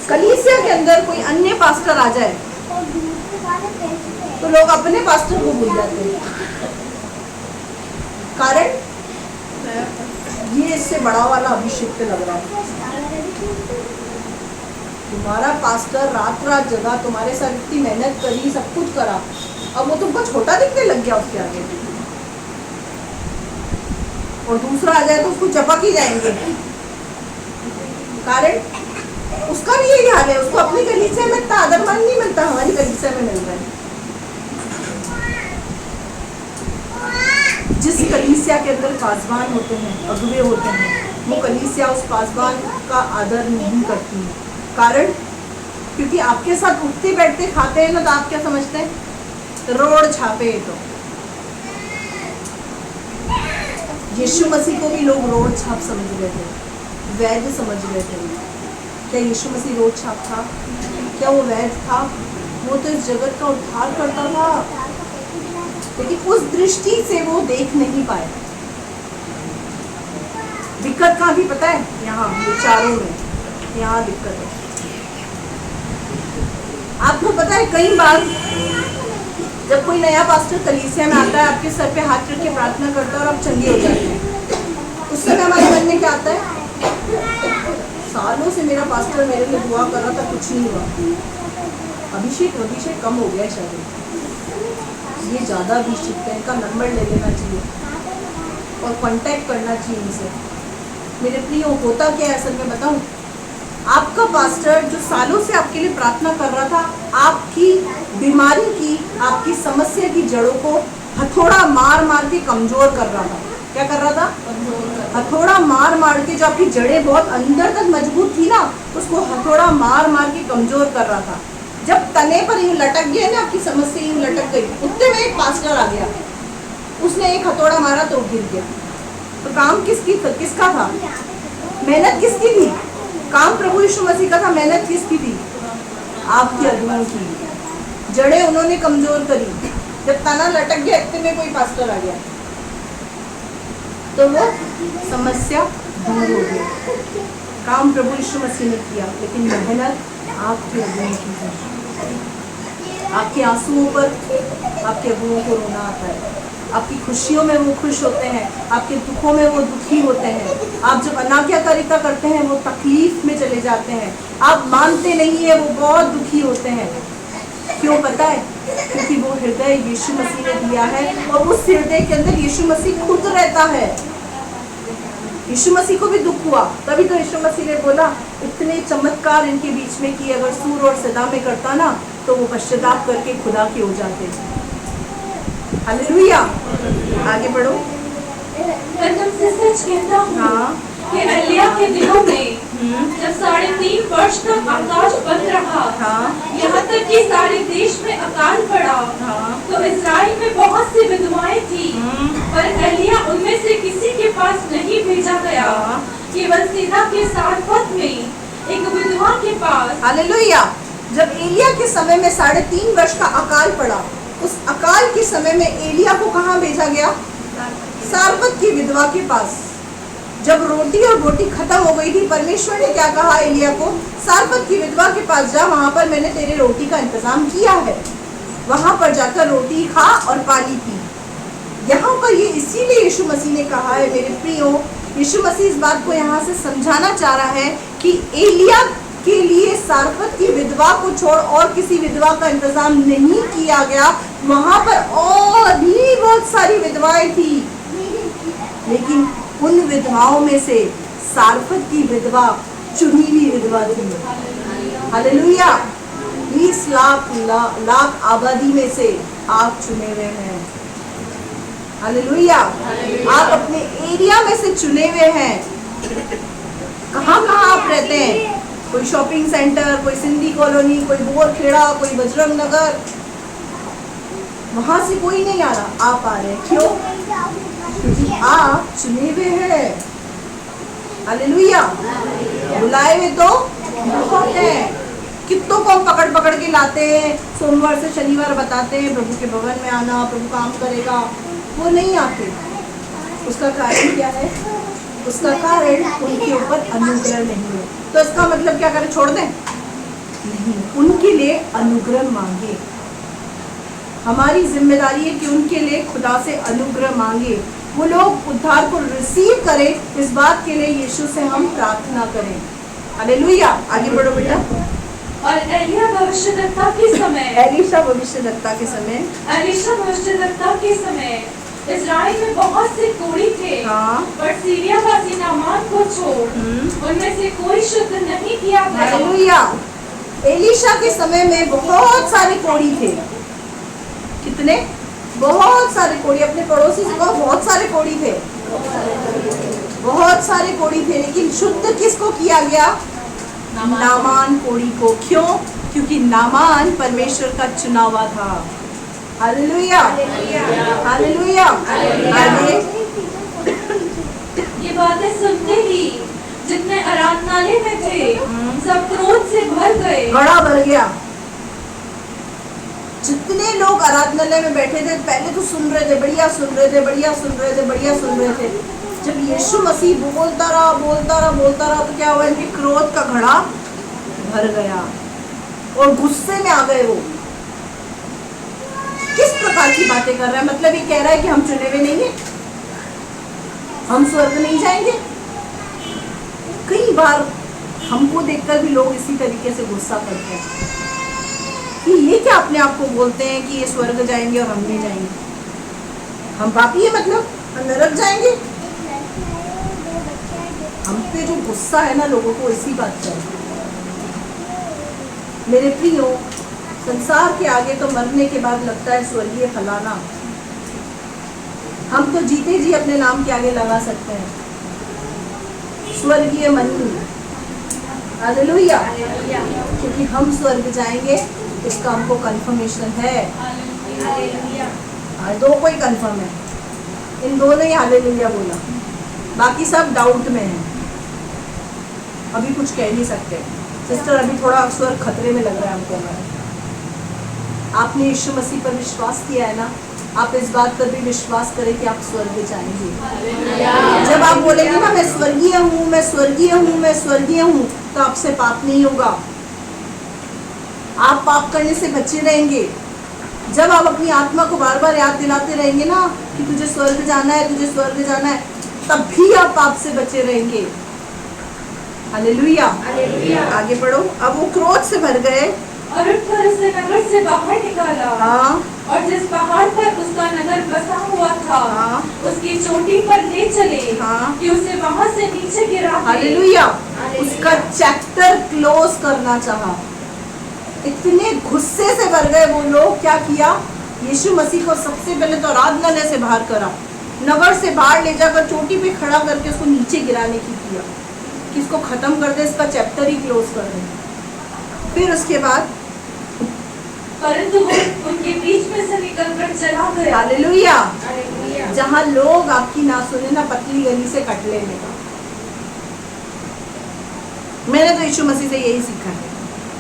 S2: कलीसिया के अंदर कोई अन्य पास्टर आ जाए तो लोग अपने पास्टर को भूल जाते हैं। कारण ये इससे बड़ा वाला अभिषेक लग रहा है। तुम्हारा पास्टर रात रात जगा, तुम्हारे साथ इतनी मेहनत करी, सब कुछ करा, अब वो तुमको छोटा दिखने लग गया उसके आगे। और दूसरा आ जाए तो उसको चपक ही जाएंगे। कारण उसका भी यही हाल है, उसको अपनी कलीसिया में इतना आदरमान नहीं मिलता, हमारी कलीसिया में मिल रहा है। जिस कलीसिया के अंदर पासवान होते हैं, अगुवे होते हैं, वो कलीसिया उस पासवान का आदर नहीं करती है। कारण क्योंकि आपके साथ उठते बैठते खाते हैं ना, तो आप क्या समझते हैं? रोड छापे। तो यीशु मसीह को भी लोग रोड छाप समझ रहे थे, वैद्य समझ रहे थे। क्या यीशु मसीह रोड छाप था? क्या वो वैद्य था? वो तो इस जगत का उद्धार करता था, लेकिन उस दृष्टि से वो देख नहीं पाए। दिक्कत कहाँ थी पता है? यहाँ विचारों में, यहाँ दिक्कत है। आपको पता है कई बार जब कोई नया पास्टर कलीसिया में आता है, आपके सर पे हाथ रख के प्रार्थना करता है और आप चंगे हो जाते हैं, उस समय हमारे मन में क्या आता है? सालों से मेरा पास्टर मेरे लिए दुआ कर रहा था, कुछ नहीं हुआ। अभिषेक कम हो गया शायद, ये ज़्यादा अभिषेक है, इनका नंबर ले लेना चाहिए और कांटेक्ट करना चाहिए इनसे। मेरे प्रियो, होता क्या है असल में बताऊं? आपका पास्टर जो सालों से आपके लिए प्रार्थना कर रहा था, आपकी बीमारी की, आपकी समस्या की जड़ों को हथौड़ा मार मार के कमजोर कर रहा था। क्या कर रहा था? हथौड़ा मार मार के, जो आपकी जड़ें बहुत अंदर तक मजबूत थी ना, उसको हथौड़ा मार मार के कमजोर कर रहा था। जब तने पर यूं लटक गया ना, आपकी समस्या यूं लटक गई, उतने में एक पास्टर आ गया, उसने एक हथौड़ा मारा तो गिर गया। तो काम किसका था? मेहनत किसकी थी? काम प्रभु यीशु मसीह का था, मेहनत किसकी थी? आपकी अगुओं की। जड़ें उन्होंने कमजोर करी। जब तना लटक गया, इतने में कोई पास्टर आ गया तो वो समस्या दूर हो गई। काम प्रभु यीशु मसीह ने किया, लेकिन मेहनत आपके अगुओं की है। आपके आंसुओं पर आपके अगुओं को रोना आता है, आपकी खुशियों में वो खुश होते हैं, आपके दुखों में वो दुखी होते हैं। आप जब अनाज्ञाकारिता करते हैं, वो तकलीफ में चले जाते हैं। आप मानते नहीं है, वो बहुत दुखी होते हैं। क्यों पता है? क्योंकि वो हृदय यीशु मसीह ने दिया है, और उस हृदय के अंदर यीशु मसीह खुद रहता है। यीशु मसीह को भी दुख हुआ, तभी तो यीशु मसीह ने बोला, इतने चमत्कार इनके बीच में किए, अगर सूर और सदा में करता ना, तो वो पश्चाताप करके खुदा के हो जाते। हालेलुया। आगे बढ़ो।
S1: मैं तुमसे सच कहता हूँ,
S2: हाँ,
S1: कि एलिया के दिनों में जब 3.5 वर्ष तक आकाश बंद रहा,
S2: हाँ,
S1: यहाँ तक कि सारे देश में अकाल पड़ा,
S2: हाँ,
S1: तो इस्राएल में बहुत सी विधवाएं थी, पर एलिया उनमें से किसी के पास नहीं भेजा गया, केवल सीधा के सारपत में एक विधवा के पास।
S2: हालेलुया। जब एलिया के समय में 3.5 वर्ष का अकाल पड़ा, उस अकाल के समय में एलिया को कहाँ भेजा गया? सारपत की विधवा के पास। जब रोटी और बोटी खत्म हो गई थी, परमेश्वर ने क्या कहा एलिया को? सारपत की विधवा के पास जा, वहां पर मैंने तेरे रोटी का इंतजाम किया है, वहां पर जाकर रोटी खा और पानी पी। यहाँ पर ये इसीलिए यीशु मसीह ने कहा है, मेरे प्रियो, यीशु मसीह इस बात को यहाँ से समझाना चाह रहा है कि एलिया के लिए सारफत की विधवा को छोड़ और किसी विधवा का इंतजाम नहीं किया गया। वहां पर और भी बहुत सारी विधवाएं थी, लेकिन उन विधवाओं में से सारफत की विधवा चुनी हुई विधवा थी। हालेलुया। 20 लाख आबादी में से आप चुने हुए हैं। हालेलुया। आप अपने एरिया में से चुने हुए हैं। कहाँ आप रहते हैं? कोई शॉपिंग सेंटर, कोई सिंधी कॉलोनी, कोई बोरखेड़ा, कोई बजरंग नगर, वहां से कोई नहीं आ रहा, आप आ रहे हैं। क्यों? क्योंकि आप चुने हुए हैं। हालेलुया। बुलाए हुए तो बहुत हैं। कितनों को हम पकड़ पकड़ के लाते हैं, सोमवार से शनिवार बताते हैं प्रभु के भवन में आना, प्रभु काम करेगा, वो नहीं आते। उसका कारण क्या है? उसका कारण उनके ऊपर अनुग्रह नहीं है। तो इसका मतलब क्या करें? छोड़ दें? नहीं, उनके लिए अनुग्रह मांगे। हमारी जिम्मेदारी है कि उनके लिए खुदा से अनुग्रह मांगे, वो लोग उद्धार को रिसीव करें। इस बात के लिए यीशु से हम प्रार्थना करें। हालेलुया। आगे बढ़ो बेटा।
S1: और एलिया भविष्यद्वक्ता के समय,
S2: एलीशा भविष्यद्वक्ता के समय,
S1: एलीशा भविष्यद्वक्ता के समय इस्राएल में बहुत से कोढ़ी थे।
S2: हाँ।
S1: पर सीरियावासी नामान को छोड़ उनमें से कोई शुद्ध नहीं किया गया।
S2: हालेलुया। एलीशा के समय में बहुत सारे कोढ़ी थे। कितने? बहुत सारे कोढ़ी। अपने पड़ोसी से कहो, बहुत सारे कोढ़ी थे। बहुत सारे कोढ़ी थे, लेकिन शुद्ध किसको किया गया? नामान कोढ़ी को। क्यों? क्योंकि नामान परमेश्वर का चुनावा था। हालेलुया। हालेलुया। आगे।
S1: ये बातें सुनते ही जितने आराधनालय में थे सब क्रोध से भर गए।
S2: घड़ा भर गया। जितने लोग आराधनालय में बैठे थे, पहले तो सुन रहे थे, बढ़िया सुन रहे थे, बढ़िया सुन रहे थे, बढ़िया सुन रहे थे। जब यीशु मसीह बोलता रहा तो क्या हुआ? इनके क्रोध का घड़ा भर गया और गुस्से में आ गए। वो किस प्रकार की बातें कर रहा है? मतलब ये कह रहा है कि हम चुने हुए नहीं है, हम स्वर्ग नहीं जाएंगे। कई बार हमको देखकर भी लोग इसी तरीके से गुस्सा करते हैं कि ये क्या अपने आप को बोलते हैं कि ये स्वर्ग जाएंगे और हम नहीं जाएंगे, हम पापी है, मतलब हम नरक जाएंगे। हम पे जो गुस्सा है ना लोगों को, इसी बात का है। मेरे प्रियो, संसार के आगे तो मरने के बाद लगता है स्वर्गीय फलाना। हम तो जीते जी अपने नाम के आगे लगा सकते हैं स्वर्गीय मनु। हालेलुया। क्योंकि हम स्वर्ग जाएंगे इसका हमको कंफर्मेशन है। दो कोई कंफर्म है, इन दोनों ही हालेलुया बोला, बाकी सब डाउट में है, अभी कुछ कह नहीं सकते। सिस्टर, अभी थोड़ा स्वर्ग खतरे में लग रहा है हमको। आपने यीशु मसीह पर विश्वास किया है ना, आप इस बात पर भी विश्वास करें कि आप स्वर्ग जाएंगे। जब आप बोलेंगे ना मैं स्वर्गीय हूँ, मैं स्वर्गीय हूँ, मैं स्वर्गीय हूँ, तो आपसे पाप नहीं होगा, आप पाप करने से बचे रहेंगे। जब आप अपनी आत्मा को बार बार याद दिलाते रहेंगे ना कि तुझे स्वर्ग जाना है, तुझे स्वर्ग जाना है, तब भी आप पाप से बचे रहेंगे। हालेलुया। आगे पढ़ो। अब वो क्रोध से भर गए
S1: और उठकर उसे नगर से बाहर निकाला।
S2: हाँ।
S1: और जिस पहाड़ पर उसका नगर बसा हुआ था,
S2: हाँ।
S1: उसकी चोटी पर ले चले।
S2: हाँ।
S1: कि उसे वहां से नीचे गिरा दे।
S2: हालेलुया। उसका चैप्टर क्लोज करना चाहा। इतने गुस्से से भर गए वो लोग, क्या किया? यीशु मसीह को सबसे पहले तो आराधनालय से बाहर करा, नगर से बाहर ले जाकर चोटी पे खड़ा करके उसको नीचे गिराने की किया कि इसको खत्म कर दे, इसका चैप्टर ही क्लोज कर दे। फिर उसके बाद
S1: परंतु वो उनके बीच में से निकलकर चला गया।
S2: हालेलुया। जहाँ लोग आपकी ना सुने ना, पतली गली से कट लेने का। मैंने तो यीशु मसीह से यही सीखा है।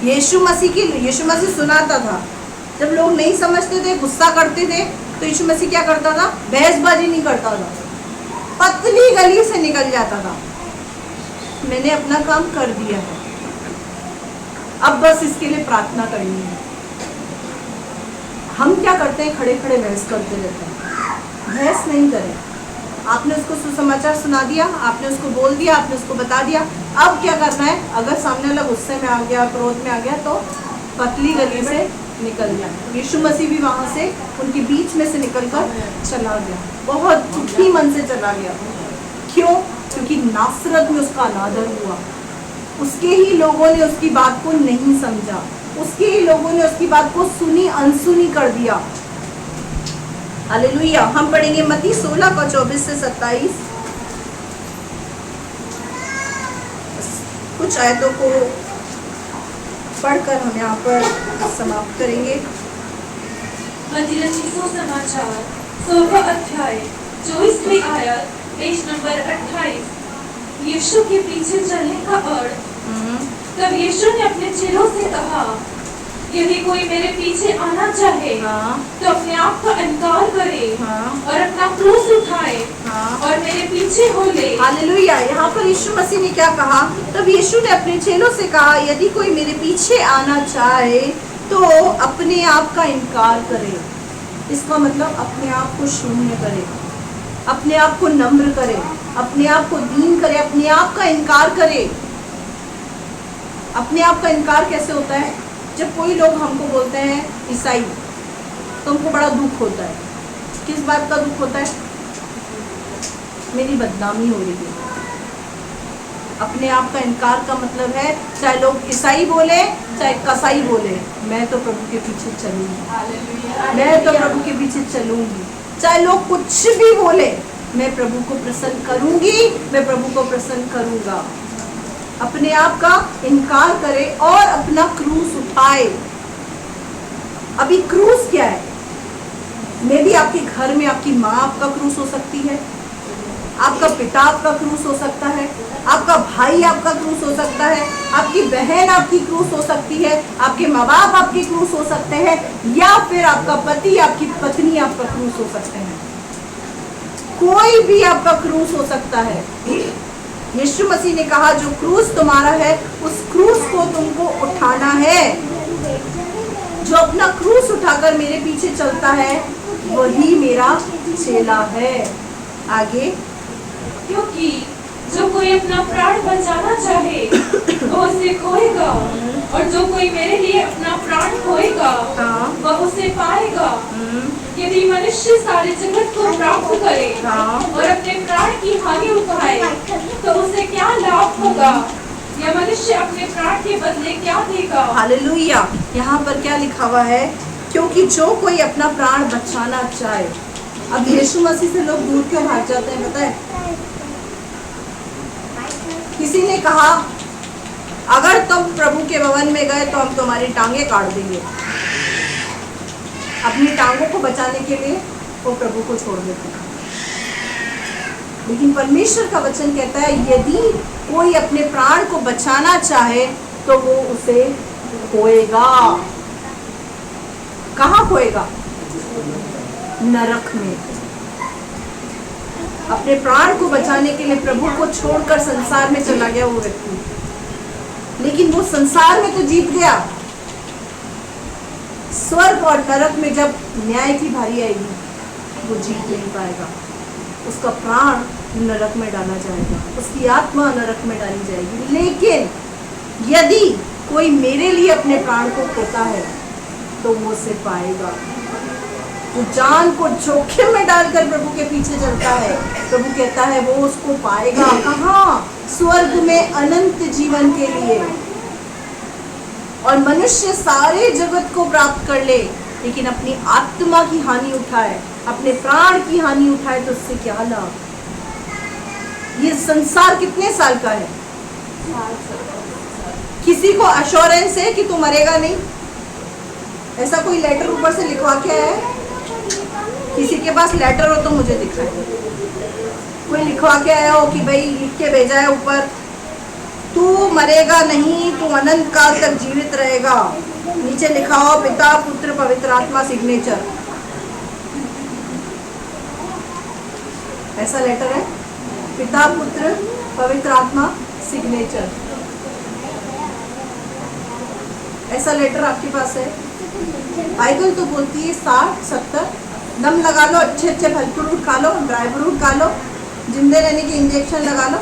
S2: यीशु मसीह सुनाता था, जब लोग नहीं समझते थे, गुस्सा करते थे, तो यीशु मसीह क्या करता था? बहसबाजी नहीं करता था, पतली गली से निकल जाता था। मैंने अपना काम कर दिया है, अब बस इसके लिए प्रार्थना करनी है। हम क्या करते हैं? खड़े खड़े बहस करते रहते हैं। बहस नहीं करें, आपने उसको सुसमाचार सुना दिया, आपने उसको बोल दिया, आपने उसको बता दिया। अब क्या करना है? अगर सामने वाला गुस्से में आ गया, क्रोध में आ गया, तो पतली गली से निकल गया। यीशु मसीह भी वहाँ से उनके बीच में से निकलकर चला गया, बहुत दुखी मन से चला गया। क्यों? क्योंकि नासरत में उसका अनादर हुआ। उसके ही लोगों ने उसकी बात को नहीं समझा, उसके ही लोगों ने उसकी बात को सुनी अनसुनी कर दिया। हालेलुया। हम पढ़ेंगे मत्ती 16 का 24 से 27। कुछ आयतों को पढ़कर हम यहाँ पर समाप्त करेंगे।
S1: मत्ती रचित सुसमाचार 16वां अध्याय 24वीं आयत, पेज नंबर 28। यीशु के पीछे चलने का अर्थ। तब यीशु ने अपने चेलों से कहा, यदि कोई मेरे पीछे आना चाहे तो अपने आप का इनकार करे और अपना क्रूस उठाए और मेरे पीछे हो ले।
S2: हालेलुया। यहाँ पर यीशु मसीह ने क्या कहा? तब यीशु ने अपने चेलों से कहा, यदि कोई मेरे पीछे आना चाहे तो अपने आप का इनकार करे। इसका मतलब अपने आप को शून्य करे, अपने आप को नम्र करे, अपने आप को दीन करे, अपने आप का इनकार करे। अपने आप का इनकार कैसे होता है? जब कोई लोग हमको बोलते हैं ईसाई, तो हमको बड़ा दुख होता है। किस बात का दुख होता है? मेरी बदनामी हो रही है। अपने आप का इनकार का मतलब है, चाहे लोग ईसाई बोले चाहे कसाई बोले, मैं तो प्रभु के पीछे चलूंगी, मैं तो प्रभु के पीछे चलूंगी। चाहे लोग कुछ भी बोले, मैं प्रभु को प्रसन्न करूंगी, मैं प्रभु को प्रसन्न करूंगा। अपने आप का इनकार करे और अपना क्रूस उठाए। अभी क्रूस क्या है? मे भी आपके घर में आपकी माँ आपका क्रूस हो सकती है, आपका पिता आपका क्रूस हो सकता है, आपका भाई आपका क्रूस हो सकता है, आपकी बहन आपकी क्रूस हो सकती है, आपके माँ बाप आपके क्रूस हो सकते हैं, या फिर आपका पति, आपकी पत्नी आपका क्रूस हो सकते हैं। कोई भी आपका क्रूस हो सकता है। यीशु मसीह ने कहा, जो क्रूस तुम्हारा है उस क्रूस को तुमको उठाना है। जो अपना क्रूस उठाकर मेरे पीछे चलता है वही मेरा चेला है। आगे,
S1: क्योंकि जो कोई अपना प्राण बचाना चाहे वो उसे खोएगा, और जो कोई मेरे लिए अपना प्राण खोएगा वह उसे पाएगा। यदि मनुष्य सारे जगत को प्राप्त करे और अपने प्राण की हानि उठाए तो उसे क्या लाभ होगा? या मनुष्य अपने प्राण के बदले क्या देगा?
S2: हालेलुया। यहाँ पर क्या लिखा हुआ है? क्योंकि जो कोई अपना प्राण बचाना चाहे। अब यीशु मसीह से लोग दूर क्यों भाग जाते हैं पता है? किसी ने कहा, अगर तुम प्रभु के भवन में गए तो हम तुम्हारी टांगे काट देंगे। अपनी टांगों को बचाने के लिए वो प्रभु को छोड़ देते हैं। लेकिन परमेश्वर का वचन कहता है, यदि कोई अपने प्राण को बचाना चाहे तो वो उसे खोएगा। कहाँ खोएगा? नरक में। अपने प्राण को बचाने के लिए प्रभु को छोड़कर संसार में चला गया वो व्यक्ति, लेकिन वो संसार में तो जीत गया। स्वर्ग और नरक में जब न्याय की बारी आएगी वो जीत नहीं पाएगा। उसका प्राण नरक में डाला जाएगा, उसकी आत्मा नरक में डाली जाएगी। लेकिन यदि कोई मेरे लिए अपने प्राण को खोता है तो वो उसे पाएगा। जो जान को जोखिम में डालकर प्रभु के पीछे चलता है, प्रभु कहता है वो उसको पाएगा। कहाँ? स्वर्ग में अनंत जीवन के लिए। और मनुष्य सारे जगत को प्राप्त कर ले, लेकिन अपनी आत्मा की हानि उठाए, अपने प्राण की हानि उठाए तो उससे क्या लाभ? ये संसार कितने साल का है? किसी को अश्योरेंस है कि तू मरेगा नहीं? ऐसा कोई लेटर ऊपर से लिखवा के आया है? किसी के पास लेटर हो तो मुझे दिखाए। कोई लिखवा के आया हो कि भाई लिख के भेजा है ऊपर, तू मरेगा नहीं, तू अनंत काल तक जीवित रहेगा। नीचे लिखा हो पिता पुत्र पवित्र आत्मा सिग्नेचर। ऐसा लेटर है? पिता पुत्र पवित्र आत्मा सिग्नेचर। ऐसा लेटर आपके पास है? बाइबल तो बोलती है 60-70 दम लगा लो, अच्छे अच्छे फल फ्रूट खा लो, ड्राई फ्रूट खा लो, जिंदे रहने के इंजेक्शन लगा लो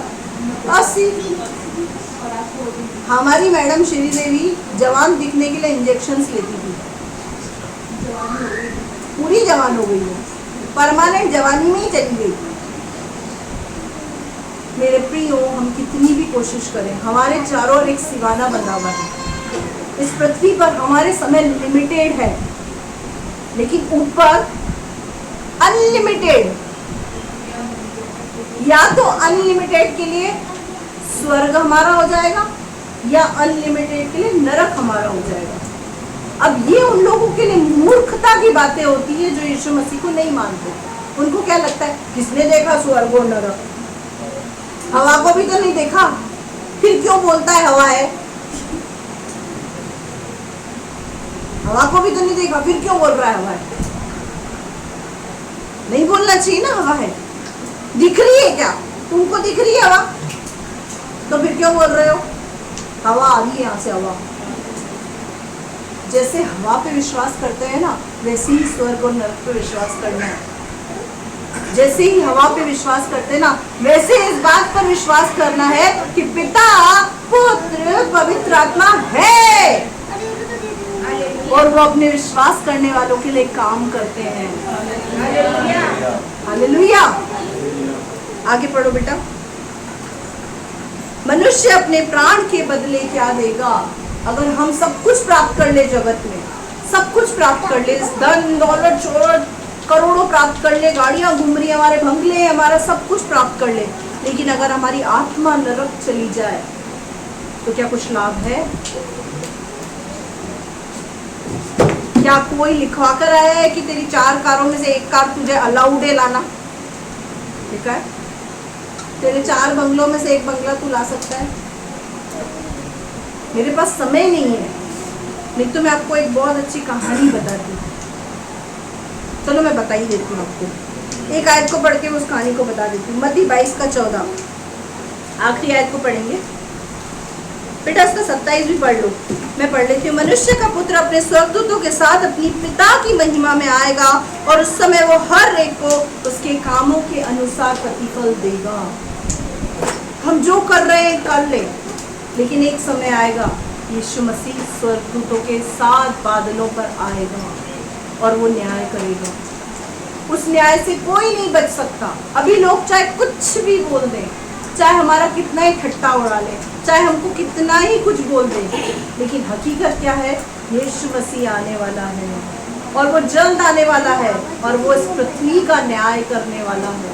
S2: 80। हमारी मैडम श्रीदेवी जवान दिखने के लिए इंजेक्शंस लेती थी, पूरी जवान हो गई है, परमानेंट जवानी में ही चली गई। मेरे प्रियो, हम कितनी भी कोशिश करें, हमारे चारों ओर एक सिवाना बंधा हुआ है। इस पृथ्वी पर हमारे समय लिमिटेड है, लेकिन ऊपर अनलिमिटेड। या तो अनलिमिटेड के लिए स्वर्ग हमारा हो जाएगा, या अनलिमिटेड के लिए नरक हमारा हो जाएगा। अब ये उन लोगों के लिए मूर्खता की बातें होती है जो यीशु मसीह को नहीं मानते। उनको क्या लगता है, किसने देखा स्वर्ग और नरक? हवा को भी तो नहीं देखा, फिर क्यों बोलता है हवा है? हवा को भी तो नहीं देखा, फिर क्यों बोल रहा है हवा है? नहीं बोलना चाहिए ना हवा है। दिख रही है क्या तुमको? दिख रही है हवा, तो फिर क्यों बोल रहे हो? हवा आ रही है यहाँ से हवा। जैसे हवा पे विश्वास करते हैं ना, वैसे ही स्वर्ग और नरक पे विश्वास करना है। जैसे ही हवा पे विश्वास करते हैं ना, वैसे इस बात पर विश्वास करना है कि पिता, पुत्र, पवित्र आत्मा है और वो अपने विश्वास करने वालों के लिए काम करते हैं। हालेलुया। आगे पढ़ो बेटा। मनुष्य अपने प्राण के बदले क्या देगा? अगर हम सब कुछ प्राप्त कर ले, जगत में सब कुछ प्राप्त कर ले, धन दौलत शोहरत करोड़ों प्राप्त कर ले, गाड़ियां घूम रही, हमारे बंगले, हमारा सब कुछ प्राप्त कर ले, लेकिन अगर हमारी आत्मा नरक चली जाए तो क्या कुछ लाभ है? क्या कोई लिखवा कर आया है कि तेरी 4 कारों में से एक कार तुझे अलाउड है लाना? ठीक है, तेरे 4 बंगलों में से एक बंगला तू ला सकता है। मेरे पास समय नहीं है, नहीं तो मैं आपको एक बहुत अच्छी कहानी बताती हूँ। चलो मैं बता ही देती हूँ आपको। एक आयत को पढ़ के उस कहानी को बता देती हूँ। मत्ती 22:14 आखिरी आयत को पढ़ेंगे बेटा। इसका 27 भी पढ़ लो, मैं पढ़ लेती हूँ। मनुष्य का पुत्र अपने स्वर्गदूतों के साथ अपनी पिता की महिमा में आएगा और उस समय वो हर एक को उसके कामों के अनुसार प्रतिफल देगा। हम जो कर रहे हैं कर ले, लेकिन एक समय आएगा यीशु मसीह स्वर्गदूतों के साथ बादलों पर आएगा और वो न्याय करेगा। उस न्याय से कोई नहीं बच सकता। अभी लोग चाहे कुछ भी बोल दें, चाहे हमारा कितना ही ठट्टा उड़ा ले, चाहे हमको कितना ही कुछ बोल दे, लेकिन हकीकत क्या है? यीशु मसीह आने वाला है और वो जल्द आने वाला है और वो इस पृथ्वी का न्याय करने वाला है।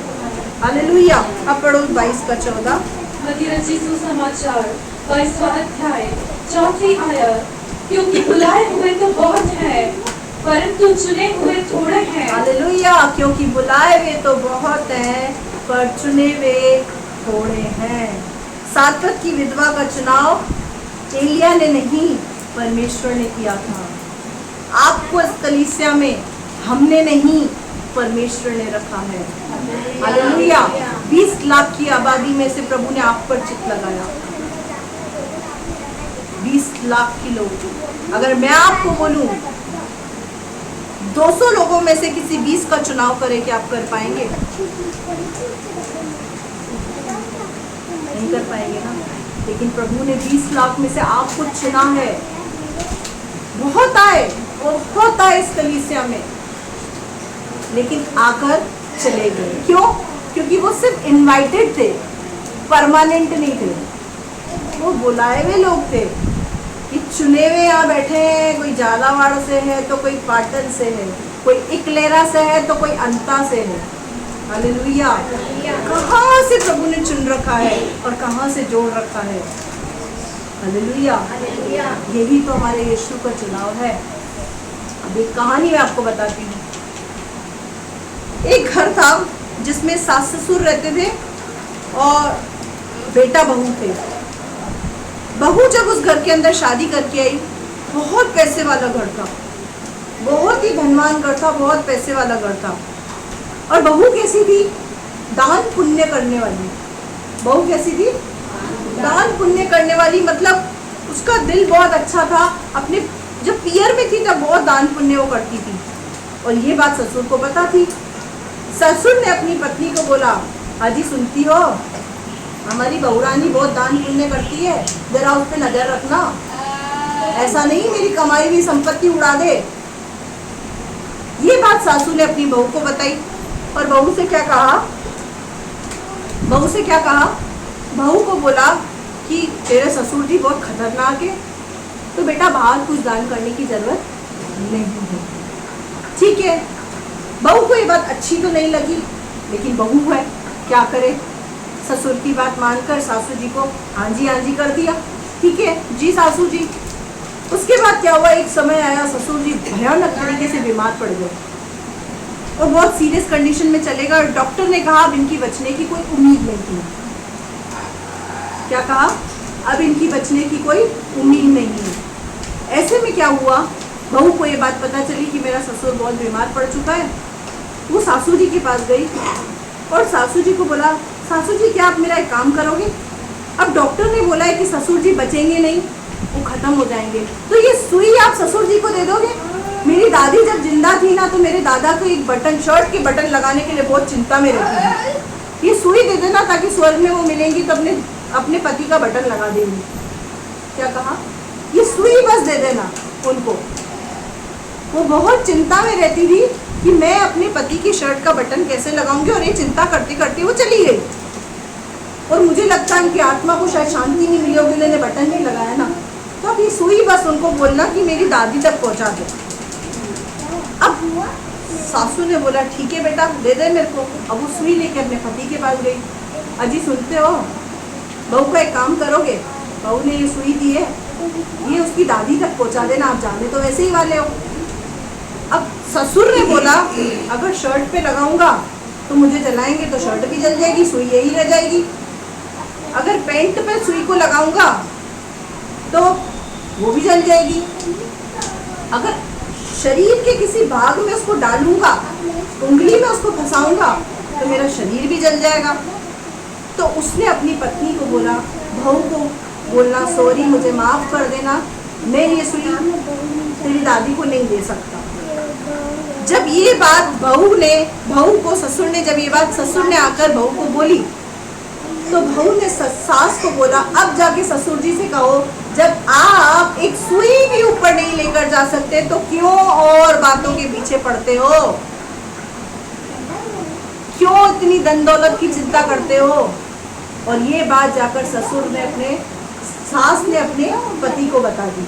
S2: हालेलुया। अब पढ़ो 22:14।
S1: मत्ती रचित सुसमाचार 22वां अध्याय 4वीं आयत। क्योंकि बुलाए हुए तो बहुत हैं, परंतु चुने हुए थोड़े हैं।
S2: हालेलुया। क्योंकि बुलाए हुए तो बहुत हैं, पर चुने हुए थोड़े हैं। सारपत की विधवा का चुनाव एलिया ने नहीं, परमेश्वर ने किया था। आपको इस कलीसिया में हमने नहीं, परमेश्वर ने रखा है। हालेलुया। 20 लाख की आबादी में से प्रभु ने आप पर चित लगाया। 20 लाख की लोग। अगर मैं आपको बोलूं 200 लोगों में से किसी 20 का चुनाव करें, क्या आप कर पाएंगे? नहीं कर पाएंगे ना। लेकिन प्रभु ने 20 लाख में से आपको चुना है। बहुत आए इस कलीसिया में, लेकिन आकर चले गए। क्यों? क्योंकि वो सिर्फ इनवाइटेड थे, परमानेंट नहीं थे। वो बुलाए हुए लोग थे कि चुने हुए यहाँ बैठे हैं। कोई झालावाड़ से है तो कोई पाटन से है, कोई इकलेरा से है तो कोई अंता से है। हालेलुया। कहाँ से प्रभु ने चुन रखा है और कहाँ से जोड़ रखा है। हालेलुया। यही तो हमारे यीशु का चुनाव है। अब एक कहानी मैं आपको बताती हूँ। एक घर था जिसमें सास ससुर रहते थे और बेटा बहू थे। बहू जब उस घर के अंदर शादी करके आई, बहुत पैसे वाला घर था, बहुत ही धनवान घर था, बहुत पैसे वाला घर था। और बहू कैसी थी? दान पुण्य करने वाली। बहू कैसी थी? दान पुण्य करने वाली। मतलब उसका दिल बहुत अच्छा था। अपने जब पियर में थी तब बहुत दान पुण्य वो करती थी, और ये बात ससुर को पता थी। ससुर ने अपनी पत्नी को बोला हाजी सुनती हो, हमारी बहुरानी बहुत दान पुण्य करती है, जरा उस पर नजर रखना, ऐसा नहीं मेरी कमाई हुई संपत्ति उड़ा दे। ये बात सासू ने अपनी बहू को बताई और बहू से क्या कहा, बहू को बोला कि तेरे ससुर जी बहुत खतरनाक है, तो बेटा बाहर कुछ दान करने की जरूरत नहीं है। ठीक है, बहू को ये बात अच्छी तो नहीं लगी, लेकिन बहू है, क्या करे, ससुर की बात मानकर सासू जी को हाँ जी कर दिया। ठीक है जी सासू जी। उसके बाद क्या हुआ, एक समय आया ससुर जी भयानक तरीके से बीमार पड़ गए और बहुत सीरियस कंडीशन में चले गए। डॉक्टर ने कहा अब इनकी बचने की कोई उम्मीद नहीं थी। क्या कहा, अब इनकी बचने की कोई उम्मीद नहीं है। ऐसे में क्या हुआ, बहू को ये बात पता चली कि मेरा ससुर बहुत बीमार पड़ चुका है। वो सासू जी के पास गई और सासू जी को बोला, सासू जी क्या आप मेरा एक काम करोगे, अब डॉक्टर ने बोला है कि ससुर जी बचेंगे नहीं, वो खत्म हो जाएंगे, तो ये सुई आप ससुर जी को दे दोगे। मेरी दादी जब जिंदा थी ना, तो मेरे दादा को एक बटन, शर्ट के बटन लगाने के लिए बहुत चिंता में रहती थी। ये सुई दे देना ताकि स्वर्ग में वो मिलेंगी तो अपने पति का बटन लगा देंगी। क्या कहा, ये सुई बस दे देना उनको। वो बहुत चिंता में रहती थी कि मैं अपने पति की शर्ट का बटन कैसे लगाऊंगी, और ये चिंता करते करते वो चली गई। और मुझे लगता है कि आत्मा को शायद शांति नहीं मिली होगी, उन्होंने बटन नहीं लगाया ना, तो अब ये सुई बस उनको बोलना कि मेरी दादी तक पहुंचा दे। अब सासू ने बोला ठीक है बेटा दे दे मेरे को। अब वो सुई लेके अपने पति के पास गई। अजी सुनते हो, बहू का एक काम करोगे, बहू ने ये सुई दी है, ये उसकी दादी तक पहुंचा देना, आप जाने तो वैसे ही वाले हो। अब ससुर ने बोला अगर शर्ट पे लगाऊंगा तो मुझे जलाएंगे तो शर्ट भी जल जाएगी, सुई यही रह जाएगी। अगर पैंट पे सुई को लगाऊंगा तो वो भी जल जाएगी। अगर शरीर के किसी भाग में उसको डालूंगा, उंगली में उसको फंसाऊंगा तो मेरा शरीर भी जल जाएगा। तो उसने अपनी पत्नी को बोला, बहू को बोलना सॉरी मुझे माफ कर देना, मैं ये सुई तेरी दादी को नहीं दे सकता। जब ये बात बहू को ससुर ने जब ये बात ससुर ने आकर बहू को बोली, तो बहू ने सास को बोला अब जाके ससुर जी से कहो जब आप एक सुई भी ऊपर नहीं लेकर जा सकते तो क्यों और बातों के पीछे पड़ते हो, क्यों इतनी धन दौलत की चिंता करते हो। और ये बात जाकर ससुर ने सास ने अपने पति को बता दी।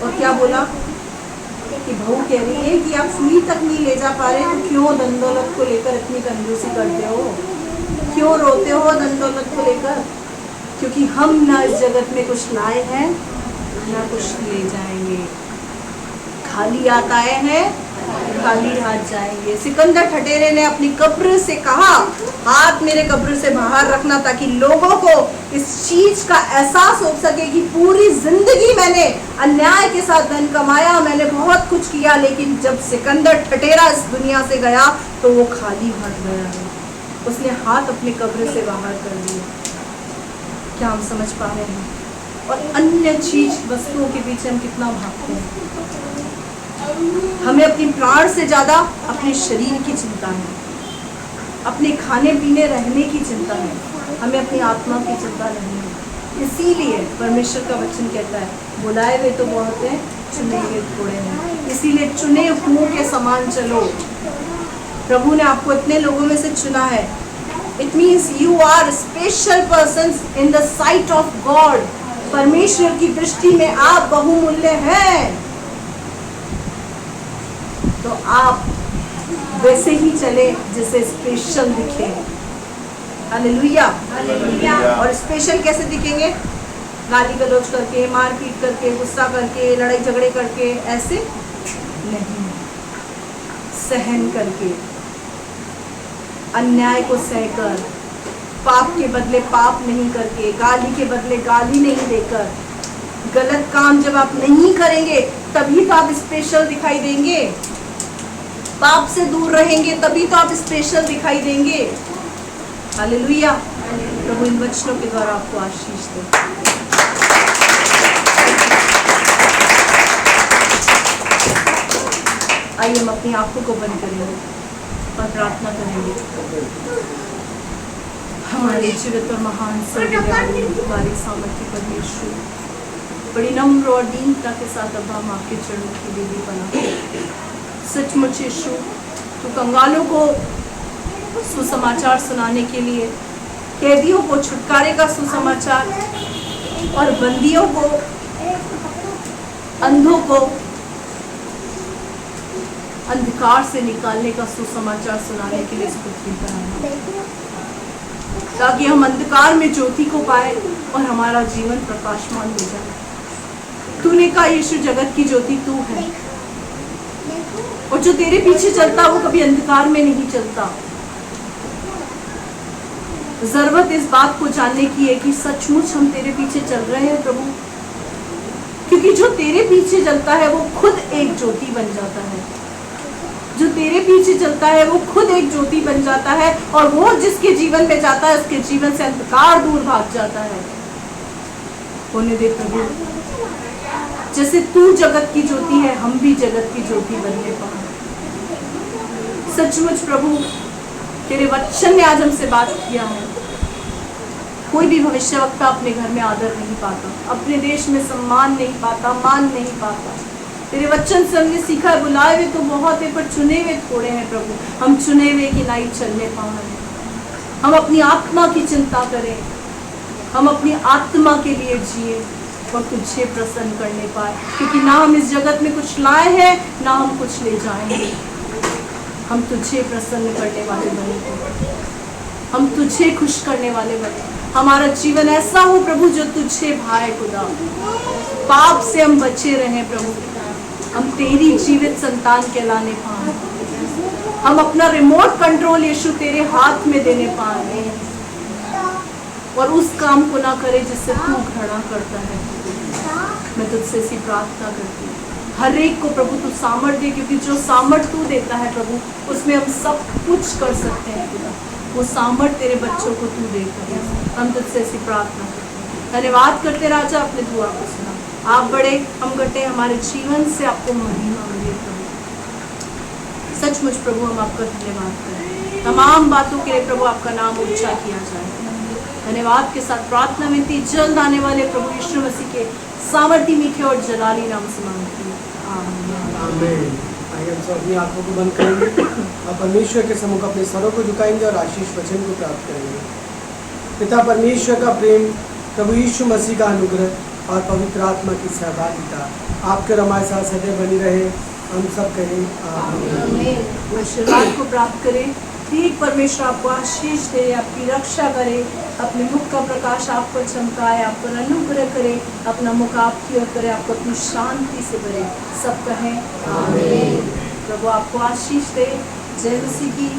S2: और क्या बोला कि बहू कह रही है कि आप सुई तक नहीं ले जा पा रहे तो क्यों धन दौलत को लेकर इतनी कंजूसी करते हो, क्यों रोते हो धन दौलत को लेकर। क्योंकि हम ना इस जगत में कुछ लाए हैं ना कुछ ले जाएंगे, खाली हाथ आए हैं खाली हाथ जाएंगे। सिकंदर ठठेरे ने अपनी कब्र से कहा हाथ मेरे कब्र से बाहर रखना ताकि लोगों को इस चीज का एहसास हो सके कि पूरी जिंदगी मैंने अन्याय के साथ धन कमाया, मैंने बहुत कुछ किया, लेकिन जब सिकंदर ठठेरा इस दुनिया से गया तो वो खाली हाथ गया, उसने हाथ अपने कब्र से बाहर कर दिया। क्या हम समझ पा रहे हैं? और अन्य चीज वस्तुओं के पीछे हम कितना भागते हैं। हमें अपनी प्राण से ज्यादा अपने शरीर की चिंता है, अपने खाने पीने रहने की चिंता है, हमें अपनी आत्मा की चिंता नहीं है। इसीलिए परमेश्वर का वचन कहता है बुलाए हुए तो बहुत हैं, चुने हुए थोड़े हैं। इसीलिए चुने हुओं के समान चलो। प्रभु ने आपको इतने लोगों में से चुना है। It means you are special person in the sight of God. परमेश्वर की दृष्टि में आप बहुमूल्य हैं। तो आप वैसे ही चले जैसे स्पेशल दिखे। हालेलुया। और स्पेशल कैसे दिखेंगे? गाली गलौज करके, मारपीट करके, गुस्सा करके, लड़ाई झगड़े करके, ऐसे नहीं, सहन करके, अन्याय को सहकर, पाप के बदले पाप नहीं करके, गाली के बदले गाली नहीं देकर, गलत काम जब आप नहीं करेंगे तभी तो आप स्पेशल दिखाई देंगे। पाप से दूर रहेंगे तभी तो आप स्पेशल दिखाई देंगे। हालेलुया। प्रभु इन वचनों के द्वारा आपको आशीष दे। आइए हम अपनी आंखों को बंद करेंगे और प्रार्थना करेंगे। हमारे जीवित और महान सर्वव्यापी सामर्थ्य परमेश्वर, बड़ी नम्र और दीनता के साथ अब हम आपके चरणों की वेदी बना। सचमुच यीशु, तू कंगालों को सुसमाचार सुनाने के लिए, कैदियों को छुटकारे का सुसमाचार और बंदियों को, अंधों को अंधकार से निकालने का सुसमाचार सुनाने के लिए इस पृथ्वी पर आया, ताकि हम अंधकार में ज्योति को पाए और हमारा जीवन प्रकाशमान हो जाए। तूने कहा यीशु जगत की ज्योति तू है, और जो तेरे पीछे चलता वो कभी अंधकार में नहीं चलता। जरूरत इस बात को जानने की है कि सचमुच हम तेरे पीछे चल रहे हैं प्रभु, क्योंकि जो तेरे पीछे चलता है वो खुद एक ज्योति बन जाता है। जो तेरे पीछे चलता है वो खुद एक ज्योति बन जाता है, और वो जिसके जीवन में जाता है उसके जीवन से अंधकार दूर भाग जाता है। होने दे प्रभु, जैसे तू जगत की ज्योति है, हम भी जगत की ज्योति बनने पाए। सचमुच प्रभु, तेरे वचन ने आज हमसे बात किया है। कोई भी भविष्यवक्ता अपने घर में आदर नहीं पाता, अपने देश में सम्मान नहीं पाता, मान नहीं पाता। तेरे वचन से हमने सीखा है, बुलाए हुए तो बहुत है पर चुने हुए थोड़े हैं प्रभु। हम चुने हुए की नाई चलने पाए, हम अपनी आत्मा की चिंता करें, हम अपनी आत्मा के लिए जिए और तुझे प्रसन्न करने पाए, क्योंकि ना हम इस जगत में कुछ लाए हैं ना हम कुछ ले जाएंगे। हम तुझे प्रसन्न करने वाले बने, हम तुझे खुश करने वाले बने। हमारा जीवन ऐसा हो प्रभु जो तुझे भाए खुदा। पाप से हम बचे रहें प्रभु, हम तेरी जीवित संतान कहलाने पाए। हम अपना रिमोट कंट्रोल यीशु तेरे हाथ में देने पाए, और उस काम को ना करे जिससे तू घृणा करता है। मैं तुझसे ऐसी प्रार्थना करती हूँ, हर एक को प्रभु तू सामर्थ दे, क्योंकि जो सामर्थ तू देता है प्रभु उसमें हम सब कुछ कर सकते हैं खुदा। वो सामर्थ तेरे बच्चों को तू देता है। हम तुझसे ऐसी प्रार्थना करते हैं। धन्यवाद करते राजा, अपने दुआ को सुना। आप बड़े, हम घटे, हमारे जीवन से आपको महिमा मिले प्रभु। सचमुच प्रभु हम आपका धन्यवाद करें। तमाम बातों के लिए प्रभु आपका नाम ऊंचा किया जाए। धन्यवाद के साथ प्रार्थना विनती जल्द आने वाले प्रभु यीशु मसीह के सामर्थी, मीठे और जलाली नाम से मांगती हूँ, आमीन।
S4: आइए हम सब अपनी आंखों को बंद करेंगे और परमेश्वर के सम्मुख अपने स्वरों को झुकाएंगे और आशीष वचन को प्राप्त करेंगे। पिता परमेश्वर का प्रेम, प्रभु यीशु मसीह का अनुग्रह और पवित्र आत्मा की सहभागिता आपके और हमारे साथ सदैव बनी रहे। हम सब कहें आमीन।
S2: आशीर्वाद को प्राप्त करें। ठीक परमेश्वर आपको आशीष दे, आपकी रक्षा करे, अपने मुख का प्रकाश आप पर चमकाए, आप पर अनुग्रह करे, अपना मुख आपकी ओर करे, आपको अपनी शांति से भरे। सब कहें आमीन। प्रभु आपको आशीष दे। जय मसीह की।